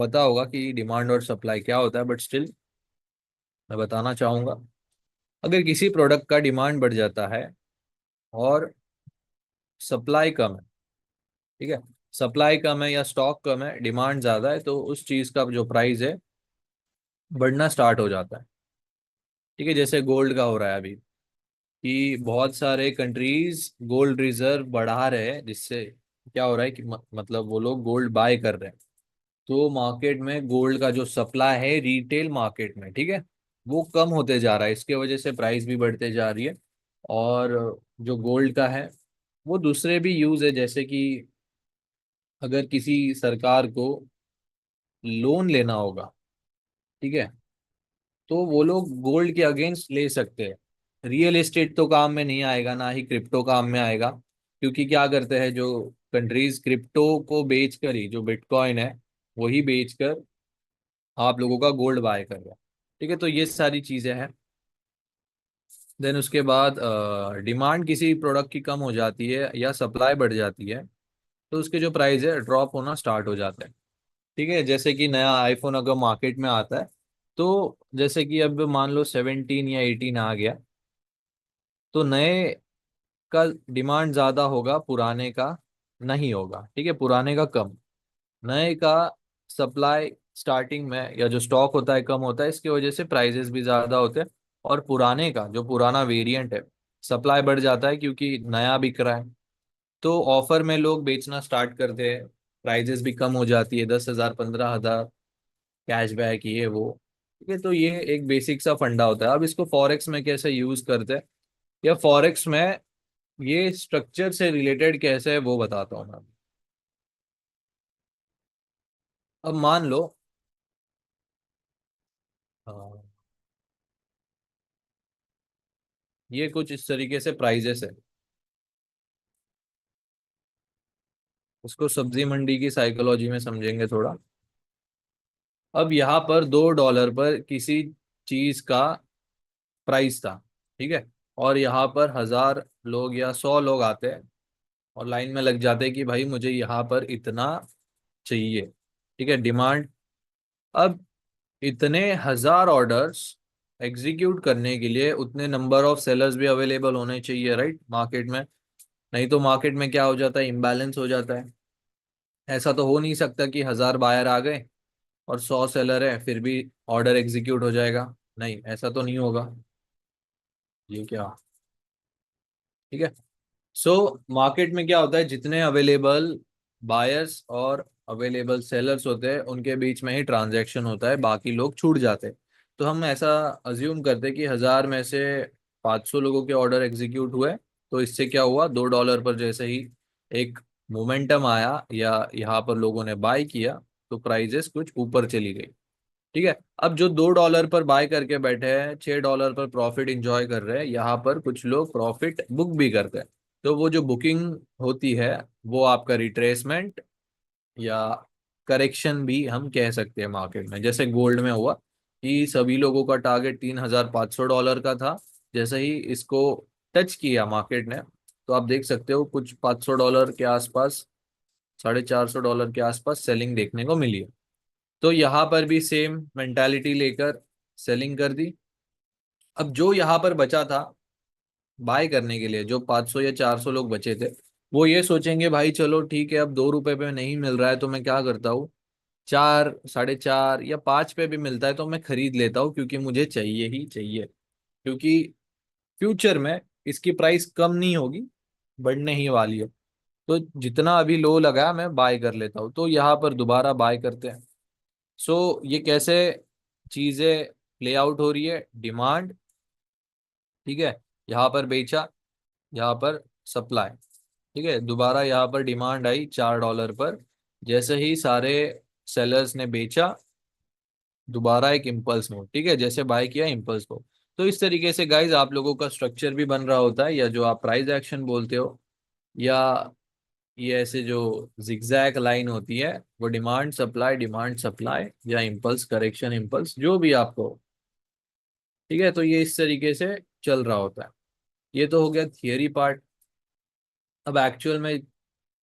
पता होगा कि डिमांड और सप्लाई क्या होता है, बट स्टिल मैं बताना चाहूंगा। अगर किसी प्रोडक्ट का डिमांड बढ़ जाता है और सप्लाई कम है, ठीक है, सप्लाई कम है या स्टॉक कम है, डिमांड ज्यादा है, तो उस चीज का जो प्राइस है बढ़ना स्टार्ट हो जाता है। ठीक है, जैसे गोल्ड का हो रहा है अभी कि बहुत सारे कंट्रीज गोल्ड रिजर्व बढ़ा रहे हैं, जिससे क्या हो रहा है कि मतलब वो लोग गोल्ड बाय कर रहे हैं। तो मार्केट में गोल्ड का जो सप्लाई है रिटेल मार्केट में, ठीक है, वो कम होते जा रहा है। इसके वजह से प्राइस भी बढ़ते जा रही है। और जो गोल्ड का है वो दूसरे भी यूज है, जैसे कि अगर किसी सरकार को लोन लेना होगा, ठीक है, तो वो लोग गोल्ड के अगेंस्ट ले सकते हैं। रियल एस्टेट तो काम में नहीं आएगा, ना ही क्रिप्टो काम में आएगा, क्योंकि क्या करते हैं जो कंट्रीज क्रिप्टो को बेचकर ही, जो बिटकॉइन है वही बेचकर आप लोगों का गोल्ड बाय कर रहा है। ठीक है, तो ये सारी चीजें हैं। देन उसके बाद डिमांड किसी प्रोडक्ट की कम हो जाती है या सप्लाई बढ़ जाती है, तो उसके जो प्राइस है ड्रॉप होना स्टार्ट हो जाता है। ठीक है, जैसे कि नया आईफोन अगर मार्केट में आता है, तो जैसे कि अब मान लो 17 या 18 आ गया, तो नए का डिमांड ज्यादा होगा, पुराने का नहीं होगा। ठीक है, पुराने का कम, नए का सप्लाई स्टार्टिंग में या जो स्टॉक होता है कम होता है, इसकी वजह से प्राइजेस भी ज्यादा होते हैं। और पुराने का जो पुराना वेरिएंट है, सप्लाई बढ़ जाता है क्योंकि नया बिक रहा है, तो ऑफर में लोग बेचना स्टार्ट करते हैं, प्राइजेस भी कम हो जाती है, 10,000 15,000 कैशबैक ये वो। ठीक है, तो ये एक बेसिक सा फंडा होता है। अब इसको फॉरेक्स में कैसे यूज करते हैं, या फॉरेक्स में ये स्ट्रक्चर से रिलेटेड कैसे है वो बताता हूँ मैं। अब मान लो अ, ये कुछ इस तरीके से प्राइजेस है, उसको सब्जी मंडी की साइकोलॉजी में समझेंगे थोड़ा। अब यहाँ पर $2 पर किसी चीज का प्राइस था, ठीक है, और यहाँ पर 1,000 लोग या 100 लोग आते हैं और लाइन में लग जाते हैं कि भाई मुझे यहाँ पर इतना चाहिए। ठीक है, डिमांड। अब इतने 1,000 ऑर्डर्स एग्जीक्यूट करने के लिए उतने नंबर ऑफ सेलर्स भी अवेलेबल होने चाहिए, राइट, मार्केट में। नहीं तो मार्केट में क्या हो जाता है, इम्बैलेंस हो जाता है। ऐसा तो हो नहीं सकता कि 1,000 बायर आ गए और 100 सेलर है फिर भी ऑर्डर एग्जीक्यूट हो जाएगा। नहीं, ऐसा तो नहीं होगा। ये क्या, ठीक है। सो मार्केट में क्या होता है, जितने अवेलेबल बायर्स और अवेलेबल सेलर्स होते हैं उनके बीच में ही ट्रांजैक्शन होता है, बाकी लोग छूट जाते हैं। तो हम ऐसा अज्यूम करते हैं कि 1,000 में से 500 लोगों के ऑर्डर एग्जीक्यूट हुए, तो इससे क्या हुआ, $2 पर जैसे ही एक मोमेंटम आया या यहाँ पर लोगों ने बाय किया, तो प्राइजेस कुछ ऊपर चली गई। ठीक है, अब जो $2 पर बाय करके बैठे हैं, $6 पर प्रॉफिट इंजॉय कर रहे हैं, यहाँ पर कुछ लोग प्रॉफिट बुक भी करते हैं। तो वो जो बुकिंग होती है, वो आपका रिट्रेसमेंट या करेक्शन भी हम कह सकते हैं मार्केट में। जैसे गोल्ड में हुआ कि सभी लोगों का टारगेट $3,500 का था, जैसे ही इसको टच किया मार्केट ने, तो आप देख सकते हो कुछ $500 के आसपास, $450 के आसपास सेलिंग देखने को मिली है। तो यहाँ पर भी सेम मेंटालिटी लेकर सेलिंग कर दी। अब जो यहाँ पर बचा था बाय करने के लिए, जो 500 या 400 लोग बचे थे, वो ये सोचेंगे भाई चलो ठीक है, अब $2 पे नहीं मिल रहा है तो मैं क्या करता हूँ, 4 4.5 या 5 पे भी मिलता है तो मैं खरीद लेता हूँ, क्योंकि मुझे चाहिए ही चाहिए। क्योंकि फ्यूचर में इसकी प्राइस कम नहीं होगी, बढ़ने ही वाली है। तो जितना अभी लो लगा मैं बाय कर लेता हूँ, तो यहाँ पर दोबारा बाय करते हैं। सो ये कैसे चीजें प्ले आउट हो रही है, डिमांड, ठीक है, यहाँ पर बेचा, यहाँ पर सप्लाई, ठीक है, दोबारा यहाँ पर डिमांड आई $4 पर, जैसे ही सारे सेलर्स ने बेचा, दोबारा एक इम्पल्स मूव, ठीक है, जैसे बाय किया इम्पल्स मूव। तो इस तरीके से गाइज आप लोगों का स्ट्रक्चर भी बन रहा होता है, या जो आप प्राइस एक्शन बोलते हो, या ये ऐसे जो जिगजैग लाइन होती है, वो डिमांड सप्लाई या इम्पल्स करेक्शन इम्पल्स, जो भी आपको, ठीक है, तो ये इस तरीके से चल रहा होता है। ये तो हो गया थियरी पार्ट। अब एक्चुअल में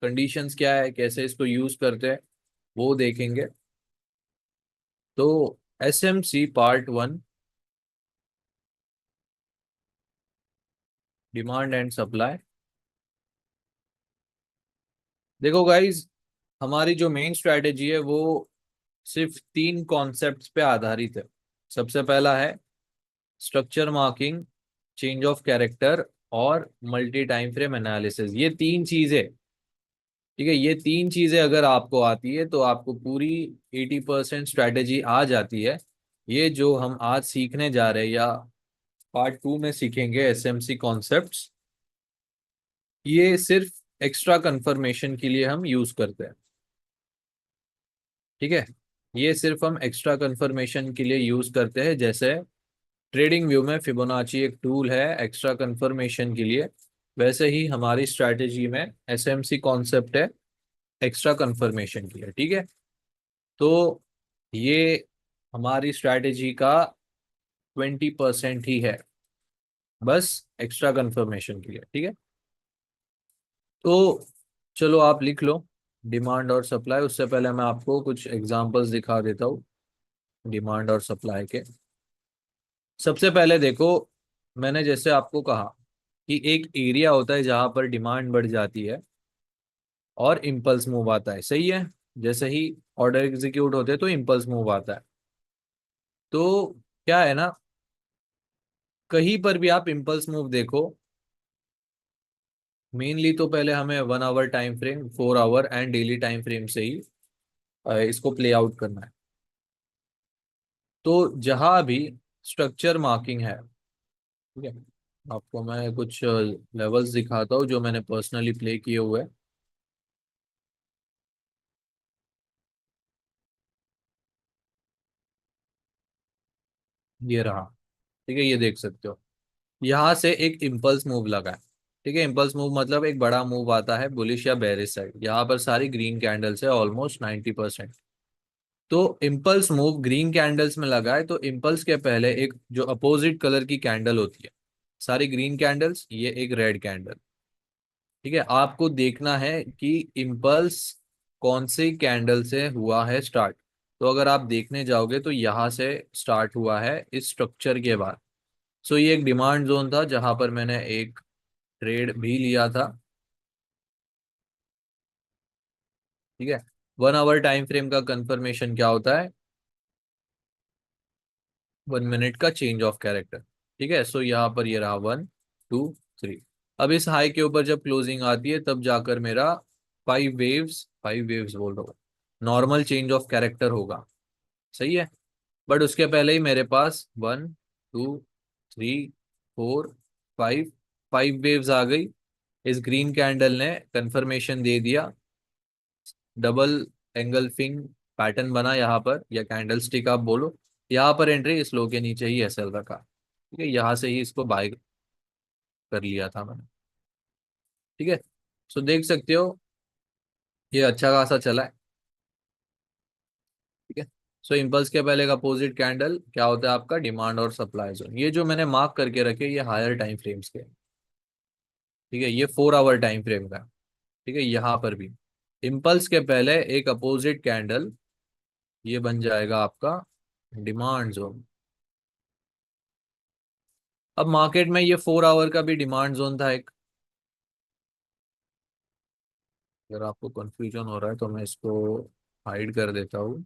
कंडीशंस क्या है, कैसे इसको यूज करते हैं, वो देखेंगे। तो SMC part 1, demand and supply. देखो गाइज, हमारी जो मेन स्ट्रेटेजी है वो सिर्फ 3 कॉन्सेप्ट्स पे आधारित है। सबसे पहला है structure marking, change of character और मल्टी टाइम फ्रेम एनालिसिस। ये 3 चीजें, ठीक है, ये 3 चीजें अगर आपको आती है तो आपको पूरी 80% स्ट्रेटेजी आ जाती है। ये जो हम आज सीखने जा रहे हैं या पार्ट 2 में सीखेंगे, SMC कॉन्सेप्ट्स, ये सिर्फ एक्स्ट्रा कंफर्मेशन के लिए हम यूज करते हैं। ठीक है, ये सिर्फ हम एक्स्ट्रा कंफर्मेशन के लिए यूज करते हैं। जैसे ट्रेडिंग व्यू में फिबोनाची एक टूल है एक्स्ट्रा कंफर्मेशन के लिए, वैसे ही हमारी स्ट्रैटेजी में SMC कॉन्सेप्ट है एक्स्ट्रा कंफर्मेशन के लिए। ठीक है, तो ये हमारी स्ट्रैटेजी का 20% ही है, बस एक्स्ट्रा कंफर्मेशन के लिए। ठीक है, तो चलो आप लिख लो डिमांड और सप्लाई। उससे पहले मैं आपको कुछ एग्जांपल्स दिखा देता हूँ डिमांड और सप्लाई के। सबसे पहले देखो, मैंने जैसे आपको कहा कि एक एरिया होता है जहां पर डिमांड बढ़ जाती है और इम्पल्स मूव आता है, सही है। जैसे ही ऑर्डर एग्जीक्यूट होते हैं तो इम्पल्स मूव आता है। तो क्या है ना, कहीं पर भी आप इम्पल्स मूव देखो, मेनली तो पहले हमें 1 hour time frame, 4 hour and daily time frame से ही इसको प्ले आउट करना है। तो जहां भी स्ट्रक्चर मार्किंग है, ठीक है, आपको मैं कुछ लेवल्स दिखाता हूँ जो मैंने पर्सनली प्ले किए हुए हैं। ये रहा, ठीक है, ये देख सकते हो। यहाँ से एक इम्पल्स मूव लगा है। ठीक है, इम्पल्स मूव मतलब एक बड़ा मूव आता है बुलिश या बेरिश साइड। यहाँ पर सारी ग्रीन कैंडल्स है, ऑलमोस्ट 90%। तो इम्पल्स मूव ग्रीन कैंडल्स में लगा है, तो इम्पल्स के पहले एक जो अपोजिट कलर की कैंडल होती है, सारी ग्रीन कैंडल्स, ये एक रेड कैंडल। ठीक है, आपको देखना है कि इम्पल्स कौन सी कैंडल से हुआ है स्टार्ट। तो अगर आप देखने जाओगे तो यहाँ से स्टार्ट हुआ है इस स्ट्रक्चर के बाद। सो ये एक डिमांड जोन था जहां पर मैंने एक ट्रेड भी लिया था। ठीक है, 1 आवर टाइम फ्रेम का कंफर्मेशन क्या होता है? 1 मिनट का चेंज ऑफ कैरेक्टर। ठीक है, सो यहाँ पर ये रहा 1, 2, 3। अब इस हाई के ऊपर जब क्लोजिंग आती है तब जाकर मेरा 5 वेव्स बोल रहा हूँ, नॉर्मल चेंज ऑफ कैरेक्टर होगा, सही है। बट उसके पहले ही मेरे पास 1, 2, 3, 4, 5, 5 वेव्स आ गई। इस ग्रीन कैंडल ने कंफर्मेशन दे दिया, डबल एंगल्फिंग पैटर्न बना यहाँ पर, या कैंडल स्टिक आप बोलो। यहाँ पर एंट्री इस लो के नीचे ही SL रखा। ठीक है, यहाँ से ही इसको बाय कर लिया था मैंने। ठीक है, सो देख सकते हो ये अच्छा खासा चला है। ठीक है, सो इम्पल्स के पहले का अपोजिट कैंडल क्या होता है आपका? डिमांड और सप्लाई जोन। ये जो मैंने मार्क करके रखे ये हायर टाइम फ्रेम्स के। ठीक है, ये 4 आवर टाइम फ्रेम का। ठीक है, यहाँ पर भी इम्पल्स के पहले एक अपोजिट कैंडल, ये बन जाएगा आपका डिमांड जोन। अब मार्केट में ये 4 आवर का भी डिमांड जोन था एक। अगर आपको कंफ्यूजन हो रहा है तो मैं इसको हाइड कर देता हूँ।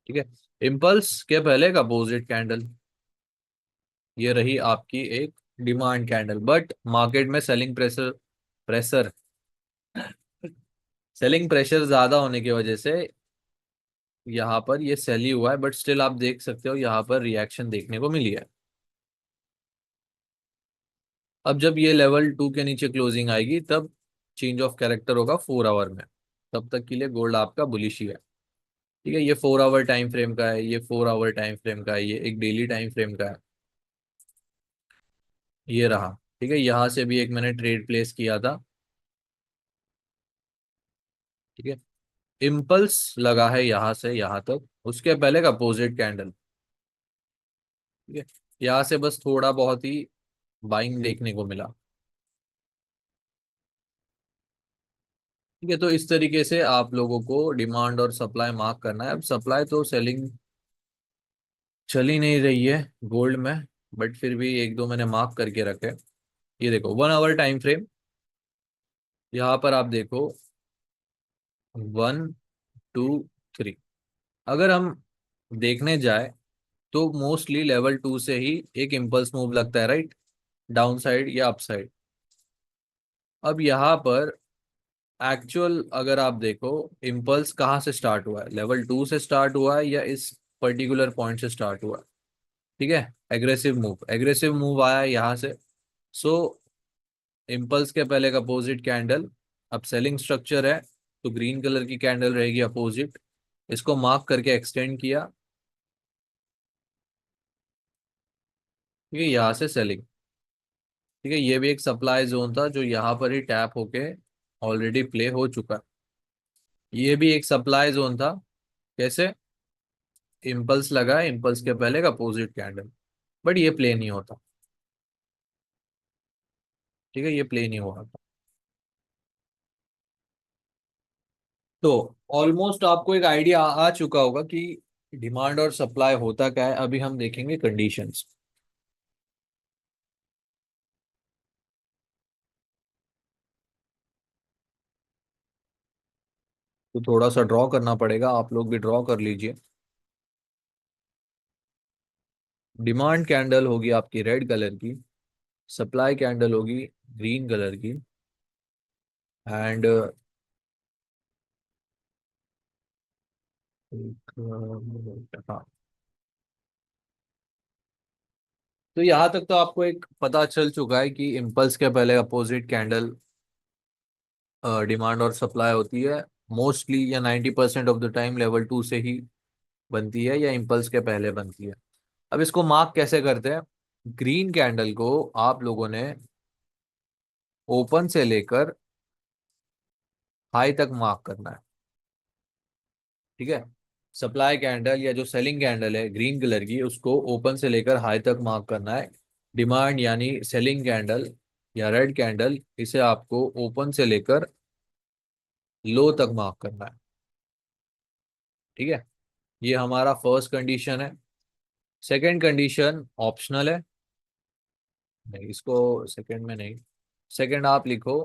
ठीक है, इम्पल्स के पहले का अपोजिट कैंडल, ये रही आपकी एक डिमांड कैंडल। बट मार्केट में selling pressure pressure selling pressure ज्यादा होने की वजह से यहाँ पर ये सेल ही हुआ है। बट स्टिल आप देख सकते हो यहाँ पर रिएक्शन देखने को मिली है। अब जब ये लेवल 2 के नीचे क्लोजिंग आएगी तब चेंज ऑफ कैरेक्टर होगा 4 आवर में। तब तक के लिए गोल्ड आपका बुलिश ही है। ठीक है, ये 4 आवर टाइम फ्रेम का है, ये 4 आवर टाइम फ्रेम का है, ये एक डेली टाइम फ्रेम का है। ये रहा। ठीक है, यहाँ से भी एक मैंने ट्रेड प्लेस किया था। ठीक है, इम्पल्स लगा है यहाँ से यहाँ तक, उसके पहले का अपोजिट कैंडल। ठीक है, यहाँ से बस थोड़ा बहुत ही बाइंग देखने को मिला। ठीक है, तो इस तरीके से आप लोगों को डिमांड और सप्लाई मार्क करना है। अब सप्लाई तो सेलिंग चल ही नहीं रही है गोल्ड में, बट फिर भी एक दो मैंने मार्क करके रखे। ये देखो 1 आवर टाइम फ्रेम, यहाँ पर आप देखो 1 2 3। अगर हम देखने जाए तो मोस्टली लेवल 2 से ही एक इम्पल्स मूव लगता है, राइट, डाउन साइड या अप साइड। अब यहाँ पर एक्चुअल अगर आप देखो, इम्पल्स कहाँ से स्टार्ट हुआ है, लेवल 2 से स्टार्ट हुआ है या इस पर्टिकुलर पॉइंट से स्टार्ट हुआ है। ठीक है, एग्रेसिव मूव आया है यहाँ से। सो इम्पल्स के पहले का अपोजिट कैंडल, अब सेलिंग स्ट्रक्चर है तो ग्रीन कलर की कैंडल रहेगी अपोजिट। इसको मार्क करके एक्सटेंड किया, ठीक है, यहाँ से सेलिंग। ठीक है, ये भी एक सप्लाई जोन था जो यहाँ पर ही टैप होके ऑलरेडी प्ले हो चुका है। ये भी एक सप्लाई जोन था। कैसे, इम्पल्स लगा है, इम्पल्स के पहले का अपोजिट कैंडल, बट ये प्ले नहीं होता। ठीक है, ये प्ले नहीं हुआ था। तो ऑलमोस्ट आपको एक आइडिया आ चुका होगा कि डिमांड और सप्लाई होता क्या है। अभी हम देखेंगे कंडीशंस। तो थोड़ा सा ड्रॉ करना पड़ेगा, आप लोग भी ड्रॉ कर लीजिए। डिमांड कैंडल होगी आपकी रेड कलर की, सप्लाई कैंडल होगी ग्रीन कलर की, एंड हाँ। तो यहाँ तक तो आपको एक पता चल चुका है कि इम्पल्स के पहले अपोजिट कैंडल डिमांड और सप्लाई होती है। मोस्टली या 90% ऑफ द टाइम लेवल 2 से ही बनती है या इम्पल्स के पहले बनती है। अब इसको मार्क कैसे करते हैं, ग्रीन कैंडल को आप लोगों ने ओपन से लेकर हाई तक मार्क करना है। ठीक है, सप्लाई कैंडल या जो सेलिंग कैंडल है ग्रीन कलर की, उसको ओपन से लेकर हाई तक मार्क करना है। डिमांड यानी सेलिंग कैंडल या रेड कैंडल, इसे आपको ओपन से लेकर लो तक मार्क करना है। ठीक है, ये हमारा फर्स्ट कंडीशन है। सेकंड कंडीशन ऑप्शनल है, नहीं इसको सेकंड में नहीं। सेकंड आप लिखो,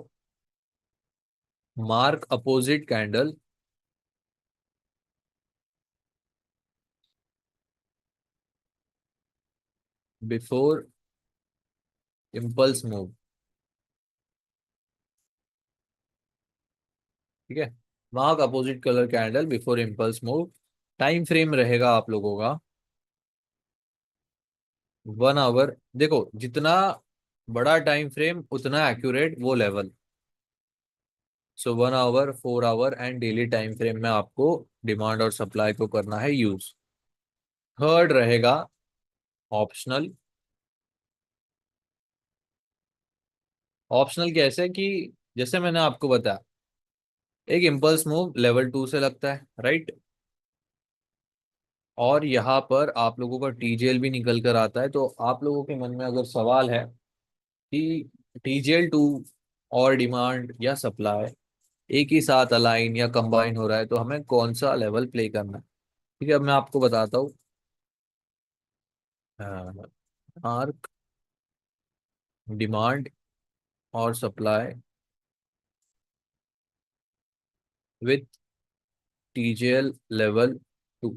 mark opposite candle before impulse move. ठीक है, mark opposite colour candle before impulse move. Time frame रहेगा आप लोगों का 1 आवर। देखो जितना बड़ा टाइम फ्रेम उतना एक्यूरेट वो level. So 1 hour, 4 hour and daily time frame में आपको डिमांड और सप्लाई को करना है यूज। थर्ड रहेगा ऑप्शनल। ऑप्शनल कैसे कि जैसे मैंने आपको बताया, एक इम्पल्स मूव लेवल 2 से लगता है, राइट, और यहाँ पर आप लोगों का टीजेएल भी निकल कर आता है। तो आप लोगों के मन में अगर सवाल है कि टीजेएल 2 और डिमांड या सप्लाई एक ही साथ अलाइन या कंबाइन हो रहा है, तो हमें कौन सा लेवल प्ले करना है। ठीक है, अब मैं आपको बताता हूँ। आर्क, डिमांड और सप्लाई विथ टीजेएल लेवल 2।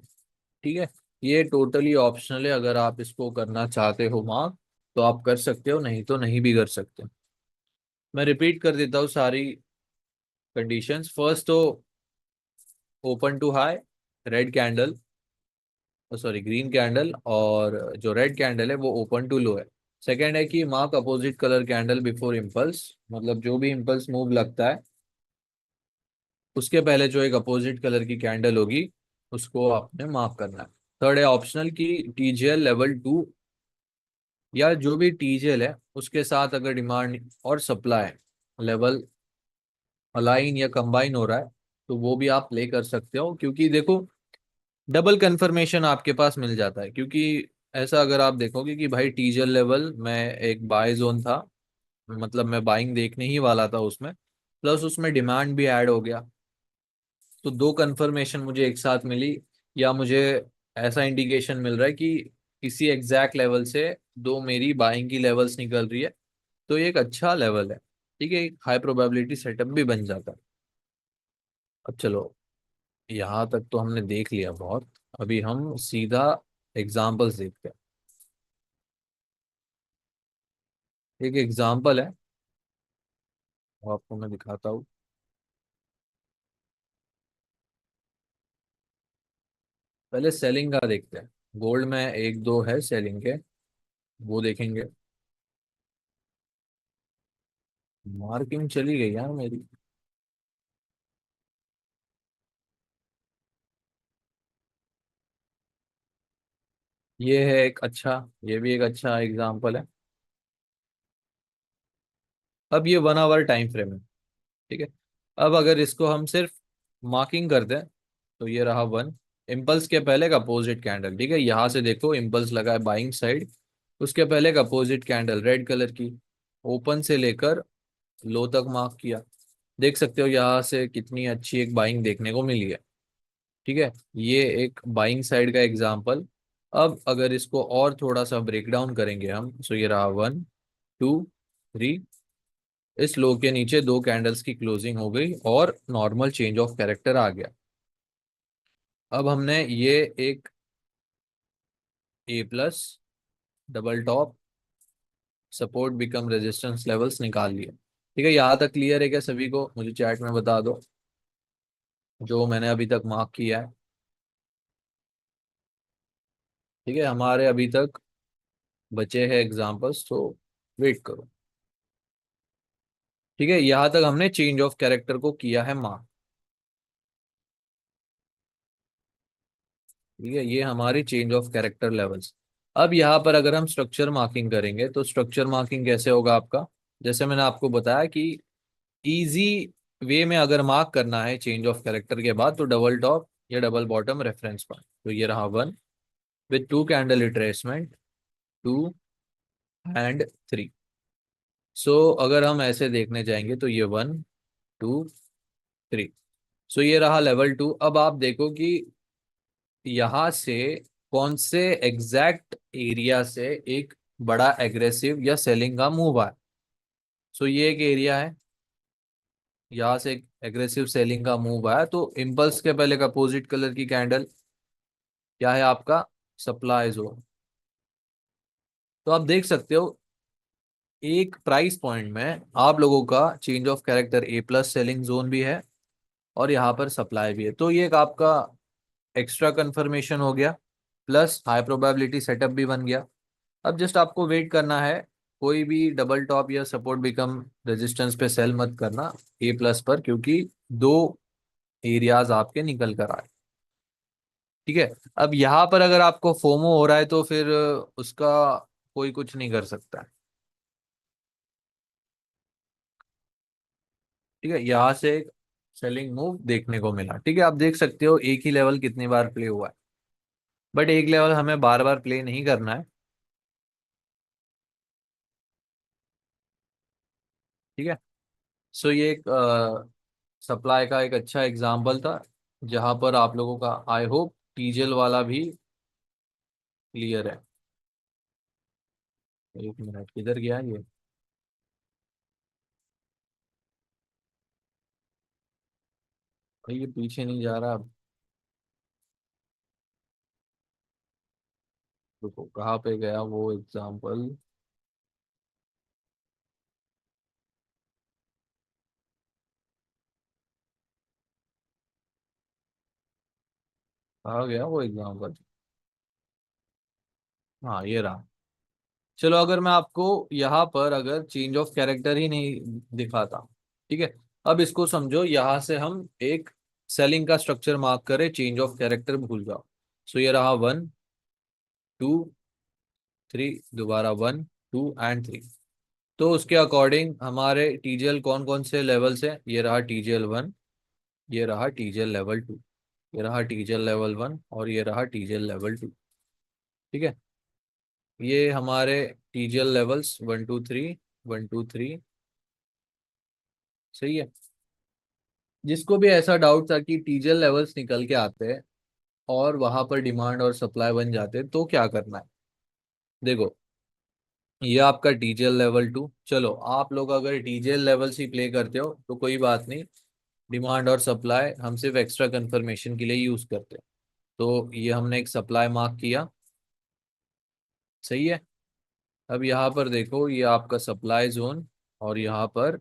ठीक है, ये टोटली ऑप्शनल है, अगर आप इसको करना चाहते हो मार्क तो आप कर सकते हो, नहीं तो नहीं भी कर सकते। मैं रिपीट कर देता हूँ सारी कंडीशंस। फर्स्ट तो open to high red candle, sorry green candle, और जो रेड कैंडल है वो ओपन टू लो है। सेकंड है कि mark opposite colour candle before impulse, मतलब जो भी इम्पल्स मूव लगता है उसके पहले जो एक अपोजिट कलर की कैंडल होगी उसको आपने मार्क करना है। थर्ड है ऑप्शनल की टीजेएल लेवल 2 या जो भी टीजेएल है उसके साथ अगर डिमांड और सप्लाई लेवल अलाइन या कंबाइन हो रहा है तो वो भी आप प्ले कर सकते हो, क्योंकि देखो डबल कंफर्मेशन आपके पास मिल जाता है। क्योंकि ऐसा अगर आप देखोगे कि भाई टीजेएल लेवल में एक बाय जोन था, मतलब मैं बाइंग देखने ही वाला था उसमें, प्लस उसमें डिमांड भी ऐड हो गया। तो दो कंफर्मेशन मुझे एक साथ मिली, या मुझे ऐसा इंडिकेशन मिल रहा है कि इसी एग्जैक्ट लेवल से दो मेरी बाइंग की लेवल्स निकल रही है। तो ये एक अच्छा लेवल है। ठीक है, एक हाई प्रोबेबिलिटी सेटअप भी बन जाता है। अब चलो, यहाँ तक तो हमने देख लिया बहुत। अभी हम सीधा एग्जाम्पल्स देखते हैं। एक एग्जाम्पल है, वो आपको मैं दिखाता हूँ। पहले सेलिंग का देखते हैं। गोल्ड में एक दो है सेलिंग के, वो देखेंगे। मार्किंग चली गई यार मेरी। ये है एक अच्छा, ये भी एक अच्छा एग्जाम्पल है। अब ये 1 आवर टाइम फ्रेम है। ठीक है। अब अगर इसको हम सिर्फ मार्किंग कर दें, तो ये रहा वन। इम्पल्स के पहले का अपोजिट कैंडल, ठीक है, यहाँ से देखो इम्पल्स लगा है बाइंग साइड। उसके पहले का अपोजिट कैंडल रेड कलर की, ओपन से लेकर लो तक मार्क किया। देख सकते हो यहाँ से कितनी अच्छी एक बाइंग देखने को मिली है। ठीक है, ये एक बाइंग साइड का एग्जांपल। अब अगर इसको और थोड़ा सा ब्रेक डाउन करेंगे हम, सो ये रहा 1 2 3। इस लो के नीचे दो कैंडल्स की क्लोजिंग हो गई और नॉर्मल चेंज ऑफ कैरेक्टर आ गया। अब हमने ये एक A+ double top support become resistance levels निकाल लिए। ठीक है, यहाँ तक क्लियर है क्या सभी को? मुझे चैट में बता दो जो मैंने अभी तक मार्क किया है। ठीक है, हमारे अभी तक बचे हैं एग्जांपल्स, तो वेट करो। ठीक है, यहाँ तक हमने चेंज ऑफ कैरेक्टर को किया है मार्क। ठीक है, ये हमारी चेंज ऑफ कैरेक्टर लेवल्स। अब यहाँ पर अगर हम स्ट्रक्चर मार्किंग करेंगे, तो स्ट्रक्चर मार्किंग कैसे होगा आपका? जैसे मैंने आपको बताया कि इजी वे में अगर मार्क करना है चेंज ऑफ कैरेक्टर के बाद, तो डबल टॉप या डबल बॉटम रेफरेंस पॉइंट। तो ये रहा 1 with to candle retracement, 2 and 3। सो अगर हम ऐसे देखने जाएंगे तो ये 1 2 3। सो ये रहा लेवल 2। अब आप देखो कि यहाँ से कौन से एग्जैक्ट एरिया से एक बड़ा एग्रेसिव या सेलिंग का मूव आया। सो ये एक एरिया है, यहाँ से एक एग्रेसिव सेलिंग का मूव आया, तो इम्पल्स के पहले का अपोजिट कलर की कैंडल क्या है आपका? Supply zone. तो आप देख सकते हो एक प्राइस पॉइंट में आप लोगों का change of character A+ selling zone भी है, और यहाँ पर सप्लाई भी है। तो ये एक आपका एक्स्ट्रा कंफर्मेशन हो गया, प्लस हाई प्रोबेबिलिटी सेटअप भी बन गया। अब जस्ट आपको वेट करना है। कोई भी डबल टॉप या सपोर्ट बिकम रेजिस्टेंस पे सेल मत करना A+ पर, क्योंकि दो एरियाज आपके निकल कर आए। ठीक है। अब यहाँ पर अगर आपको फोमो हो रहा है, तो फिर उसका कोई कुछ नहीं कर सकता है। ठीक है, यहाँ से एक सेलिंग मूव देखने को मिला। ठीक है, आप देख सकते हो एक ही लेवल कितनी बार प्ले हुआ है, बट एक लेवल हमें बार बार प्ले नहीं करना है। ठीक है। सो ये एक सप्लाई का एक अच्छा एग्जाम्पल था, जहां पर आप लोगों का आई होप टीजल वाला भी क्लियर है। एक मिनट, किधर गया ये? भाई ये पीछे नहीं जा रहा अब। रुको, कहाँ पे गया वो एग्जाम्पल? कहाँ गया वो एग्जाम्पल? हाँ, ये रहा। चलो, अगर मैं आपको यहाँ पर अगर चेंज ऑफ कैरेक्टर ही नहीं दिखाता। ठीक है, अब इसको समझो, यहाँ से हम एक सेलिंग का स्ट्रक्चर मार्क करें, चेंज ऑफ कैरेक्टर भूल जाओ। सो ये रहा 1 2 3, दोबारा 1 2 एंड 3। तो उसके अकॉर्डिंग हमारे टीजीएल कौन कौन से लेवल से? ये रहा TGL 1, ये रहा TGL लेवल 2, ये रहा TGL लेवल 1, और ये रहा TGL लेवल 2। ठीक है, ये हमारे TGL लेवल्स 1 2 3, 1 2 3। सही है। जिसको भी ऐसा डाउट था कि टीजल लेवल्स निकल के आते हैं और वहां पर डिमांड और सप्लाई बन जाते हैं, तो क्या करना है? देखो, ये आपका टीजीएल लेवल 2। चलो, आप लोग अगर टीजीएल लेवल ही प्ले करते हो तो कोई बात नहीं। डिमांड और सप्लाई हम सिर्फ एक्स्ट्रा कंफर्मेशन के लिए यूज करते हैं। तो ये हमने एक सप्लाई मार्क किया। सही है। अब यहाँ पर देखो, ये आपका सप्लाई जोन, और यहाँ पर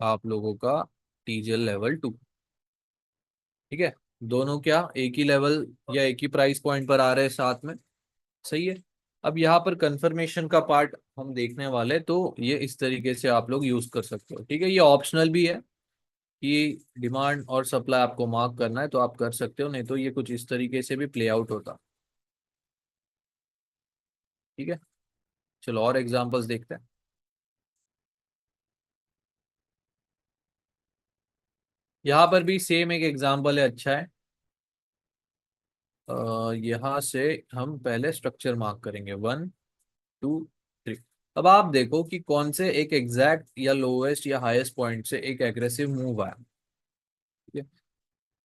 आप लोगों का टीजीएल लेवल 2। ठीक है। दोनों क्या एक ही लेवल या एक ही प्राइस पॉइंट पर आ रहे हैं साथ में? सही है। अब यहाँ पर कंफर्मेशन का पार्ट हम देखने वाले, तो ये इस तरीके से आप लोग यूज कर सकते हो। ठीक है, ये ऑप्शनल भी है कि डिमांड और सप्लाई आपको मार्क करना है तो आप कर सकते हो, नहीं तो ये कुछ इस तरीके से भी प्ले आउट होता। ठीक है। चलो और एग्जांपल्स देखते हैं। यहाँ पर भी सेम एक एग्जांपल है, अच्छा है। यहाँ से हम पहले स्ट्रक्चर मार्क करेंगे, 1 2 3। अब आप देखो कि कौन से एक एग्जैक्ट या लोवेस्ट या हाईएस्ट पॉइंट से एक एग्रेसिव मूव आया। ठीक है,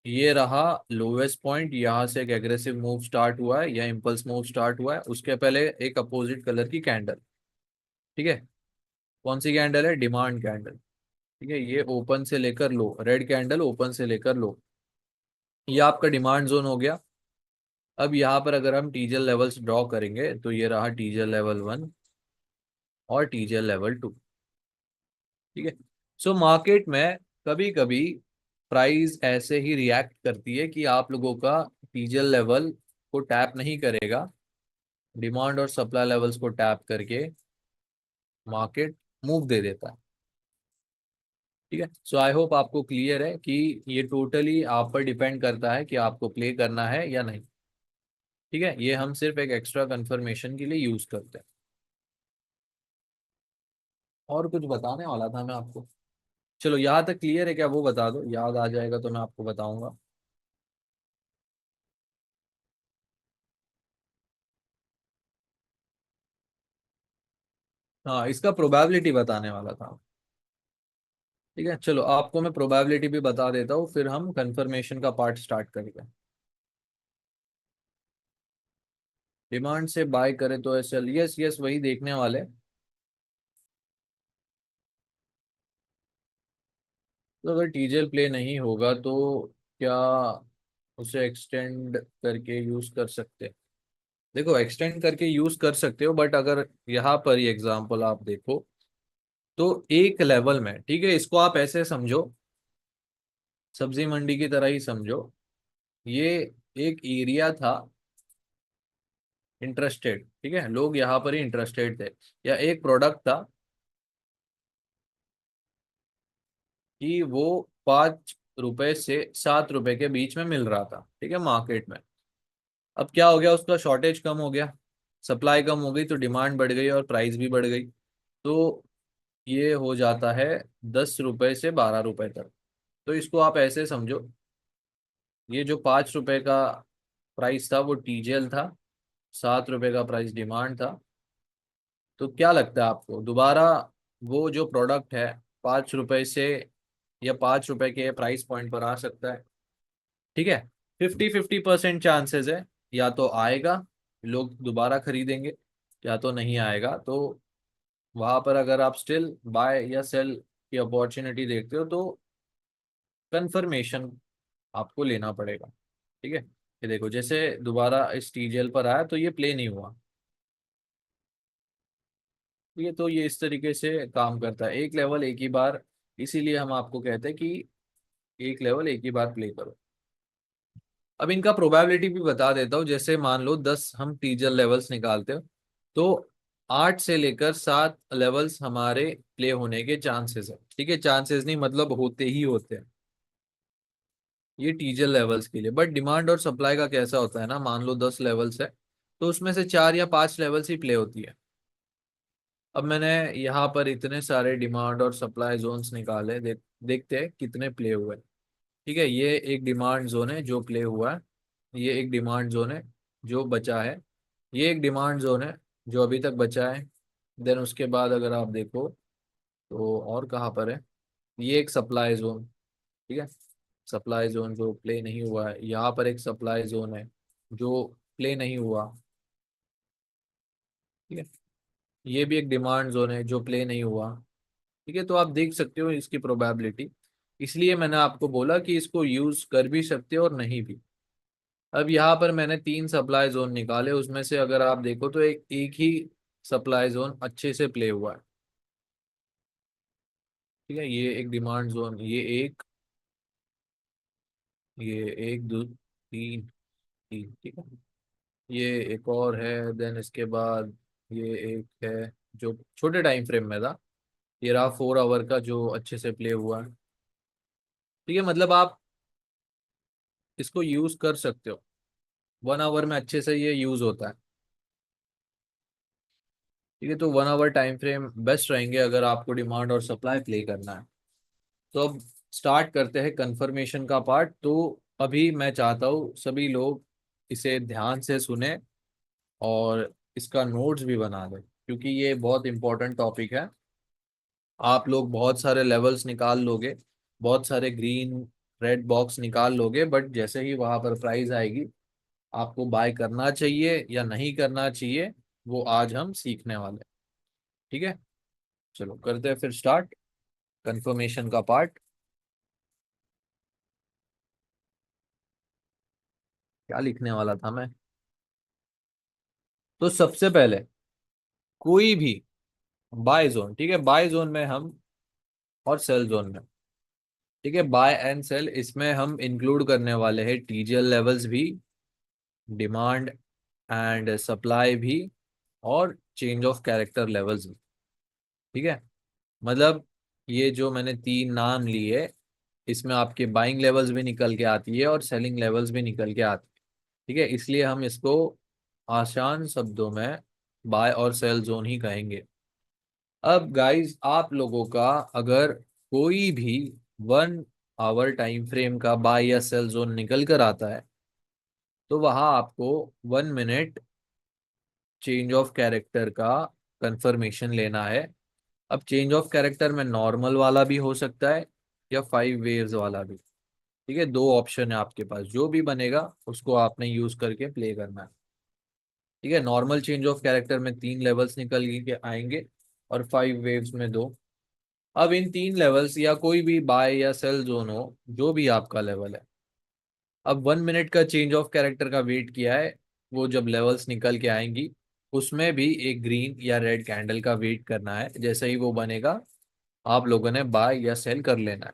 ये रहा लोवेस्ट पॉइंट, यहाँ से एक एग्रेसिव मूव स्टार्ट हुआ है या इम्पल्स मूव स्टार्ट हुआ है। उसके पहले एक अपोजिट कलर की कैंडल। ठीक है। कौन सी कैंडल है? Demand candle. ठीक है, ये ओपन से लेकर लो, रेड कैंडल ओपन से लेकर लो, ये आपका डिमांड जोन हो गया। अब यहाँ पर अगर हम टीजल लेवल्स ड्रॉ करेंगे तो ये रहा टीजल लेवल 1 और टीजल लेवल 2। ठीक है। सो मार्केट में कभी कभी प्राइस ऐसे ही रिएक्ट करती है कि आप लोगों का टीजल लेवल को टैप नहीं करेगा, डिमांड और सप्लाई लेवल्स को टैप करके मार्केट मूव दे देता है। ठीक है। सो आई होप आपको क्लियर है कि ये टोटली आप पर डिपेंड करता है कि आपको प्ले करना है या नहीं। ठीक है, ये हम सिर्फ एक एक्स्ट्रा कंफर्मेशन के लिए यूज करते हैं। और कुछ बताने वाला था मैं आपको। चलो, यहाँ तक क्लियर है क्या? वो बता दो, याद आ जाएगा तो मैं आपको बताऊंगा। हाँ, इसका प्रोबेबिलिटी बताने वाला था। ठीक है, चलो आपको मैं प्रोबेबिलिटी भी बता देता हूँ, फिर हम कंफर्मेशन का पार्ट स्टार्ट करेंगे। डिमांड से बाय करें तो ऐसे, यस यस वही देखने वाले। तो अगर टीजेल प्ले नहीं होगा तो क्या उसे एक्सटेंड करके यूज कर सकते हैं? देखो, एक्सटेंड करके यूज कर सकते हो, बट अगर यहाँ पर ये एग्जांपल आप देखो तो एक लेवल में, ठीक है, इसको आप ऐसे समझो, सब्जी मंडी की तरह ही समझो। ये एक एरिया था इंटरेस्टेड, ठीक है, लोग यहाँ पर ही इंटरेस्टेड थे, या एक प्रोडक्ट था कि वो 5 रुपए से 7 रुपए के बीच में मिल रहा था, ठीक है, मार्केट में। अब क्या हो गया, उसका शॉर्टेज कम हो गया, सप्लाई कम हो गई, तो डिमांड बढ़ गई और प्राइस भी बढ़ गई। तो ये हो जाता है 10 रुपए से 12 रुपए तक। तो इसको आप ऐसे समझो, ये जो 5 रुपए का प्राइस था वो टीजेल था, 7 रुपए का प्राइस डिमांड था। तो क्या लगता है आपको, दोबारा वो जो प्रोडक्ट है 5 रुपए से या 5 रुपए के प्राइस पॉइंट पर आ सकता है? ठीक है। 50-50% चांसेस है, या तो आएगा, लोग दोबारा खरीदेंगे, या तो नहीं आएगा। तो वहां पर अगर आप स्टिल बाय या सेल की अपॉर्चुनिटी देखते हो तो कंफर्मेशन आपको लेना पड़ेगा। ठीक है, ये देखो, जैसे दोबारा इस टीजेल पर आया तो ये प्ले नहीं हुआ। ये तो ये इस तरीके से काम करता है, एक लेवल एक ही बार। इसीलिए हम आपको कहते हैं कि एक लेवल एक ही बार प्ले करो। अब इनका प्रोबेबिलिटी भी बता देता हूँ। जैसे मान लो 10 हम टीजर लेवल्स निकालते हो, तो 8 से लेकर 7 लेवल्स हमारे प्ले होने के चांसेस है। ठीक है, चांसेस नहीं मतलब होते ही होते हैं, ये टीजर लेवल्स के लिए। बट डिमांड और सप्लाई का कैसा होता है ना, मान लो 10 लेवल्स है तो उसमें से 4 या 5 लेवल्स ही प्ले होती है। अब मैंने यहाँ पर इतने सारे डिमांड और सप्लाई जोन्स निकाले, देखते हैं कितने प्ले हुए। ठीक है, ये एक डिमांड जोन है जो प्ले हुआ है, ये एक डिमांड जोन है जो बचा है, ये एक डिमांड जोन है जो अभी तक बचा है। देन उसके बाद अगर आप देखो तो और कहाँ पर है, ये एक सप्लाई जोन, ठीक है, सप्लाई जोन जो प्ले नहीं हुआ है, यहाँ पर एक सप्लाई जोन है जो प्ले नहीं हुआ, ठीक है, ये भी एक डिमांड जोन है जो प्ले नहीं हुआ, ठीक है। तो आप देख सकते हो इसकी प्रोबेबिलिटी, इसलिए मैंने आपको बोला कि इसको यूज कर भी सकते हो और नहीं भी। अब यहाँ पर मैंने तीन सप्लाई जोन निकाले, उसमें से अगर आप देखो तो एक ही सप्लाई जोन अच्छे से प्ले हुआ है, ठीक है, ये एक डिमांड जोन, ये एक दो तीन, तीन, ठीक है, ये एक और है, देन इसके बाद ये एक है जो छोटे टाइम फ्रेम में था, ये रहा 4 आवर का जो अच्छे से प्ले हुआ है, ठीक है। मतलब आप इसको यूज कर सकते हो, 1 आवर में अच्छे से ये यूज होता है, ठीक है। तो 1 आवर टाइम फ्रेम बेस्ट रहेंगे अगर आपको डिमांड और सप्लाई प्ले करना है। तो अब स्टार्ट करते हैं कंफर्मेशन का पार्ट। तो अभी मैं चाहता हूँ सभी लोग इसे ध्यान से सुने और इसका नोट्स भी बना दें, क्योंकि ये बहुत इंपॉर्टेंट टॉपिक है। आप लोग बहुत सारे लेवल्स निकाल लोगे, बहुत सारे ग्रीन रेड बॉक्स निकाल लोगे, बट जैसे ही वहां पर प्राइस आएगी, आपको बाय करना चाहिए या नहीं करना चाहिए, वो आज हम सीखने वाले हैं, ठीक है। चलो करते हैं फिर स्टार्ट कंफर्मेशन का पार्ट। क्या लिखने वाला था मैं? तो सबसे पहले कोई भी बाय जोन, ठीक है, बाय जोन में हम और सेल जोन में, ठीक है, बाय एंड सेल इसमें हम इंक्लूड करने वाले हैं टीजीएल लेवल्स भी, डिमांड एंड सप्लाई भी, और चेंज ऑफ कैरेक्टर लेवल्स भी, ठीक है। मतलब ये जो मैंने तीन नाम लिए, इसमें आपके बाइंग लेवल्स भी निकल के आती है और सेलिंग लेवल्स भी निकल के आती है, ठीक है, इसलिए हम इसको आसान शब्दों में बाय और सेल जोन ही कहेंगे। अब गाइस आप लोगों का अगर कोई भी 1 आवर टाइम फ्रेम का बाय या सेल जोन निकल कर आता है, तो वहां आपको 1 मिनट चेंज ऑफ कैरेक्टर का कंफर्मेशन लेना है। अब चेंज ऑफ कैरेक्टर में नॉर्मल वाला भी हो सकता है या 5 वेव्स वाला भी, ठीक है, दो ऑप्शन है आपके पास, जो भी बनेगा उसको आपने यूज करके प्ले करना है, ठीक है। नॉर्मल चेंज ऑफ कैरेक्टर में 3 लेवल्स निकल के आएंगे और 5 वेव्स में दो। अब इन 3 लेवल्स या कोई भी बाय या सेल जोन हो, जो भी आपका लेवल है, अब 1 मिनट का चेंज ऑफ कैरेक्टर का वेट किया है, वो जब लेवल्स निकल के आएंगी उसमें भी एक ग्रीन या रेड कैंडल का वेट करना है, जैसे ही वो बनेगा आप लोगों ने बाय या सेल कर लेना है,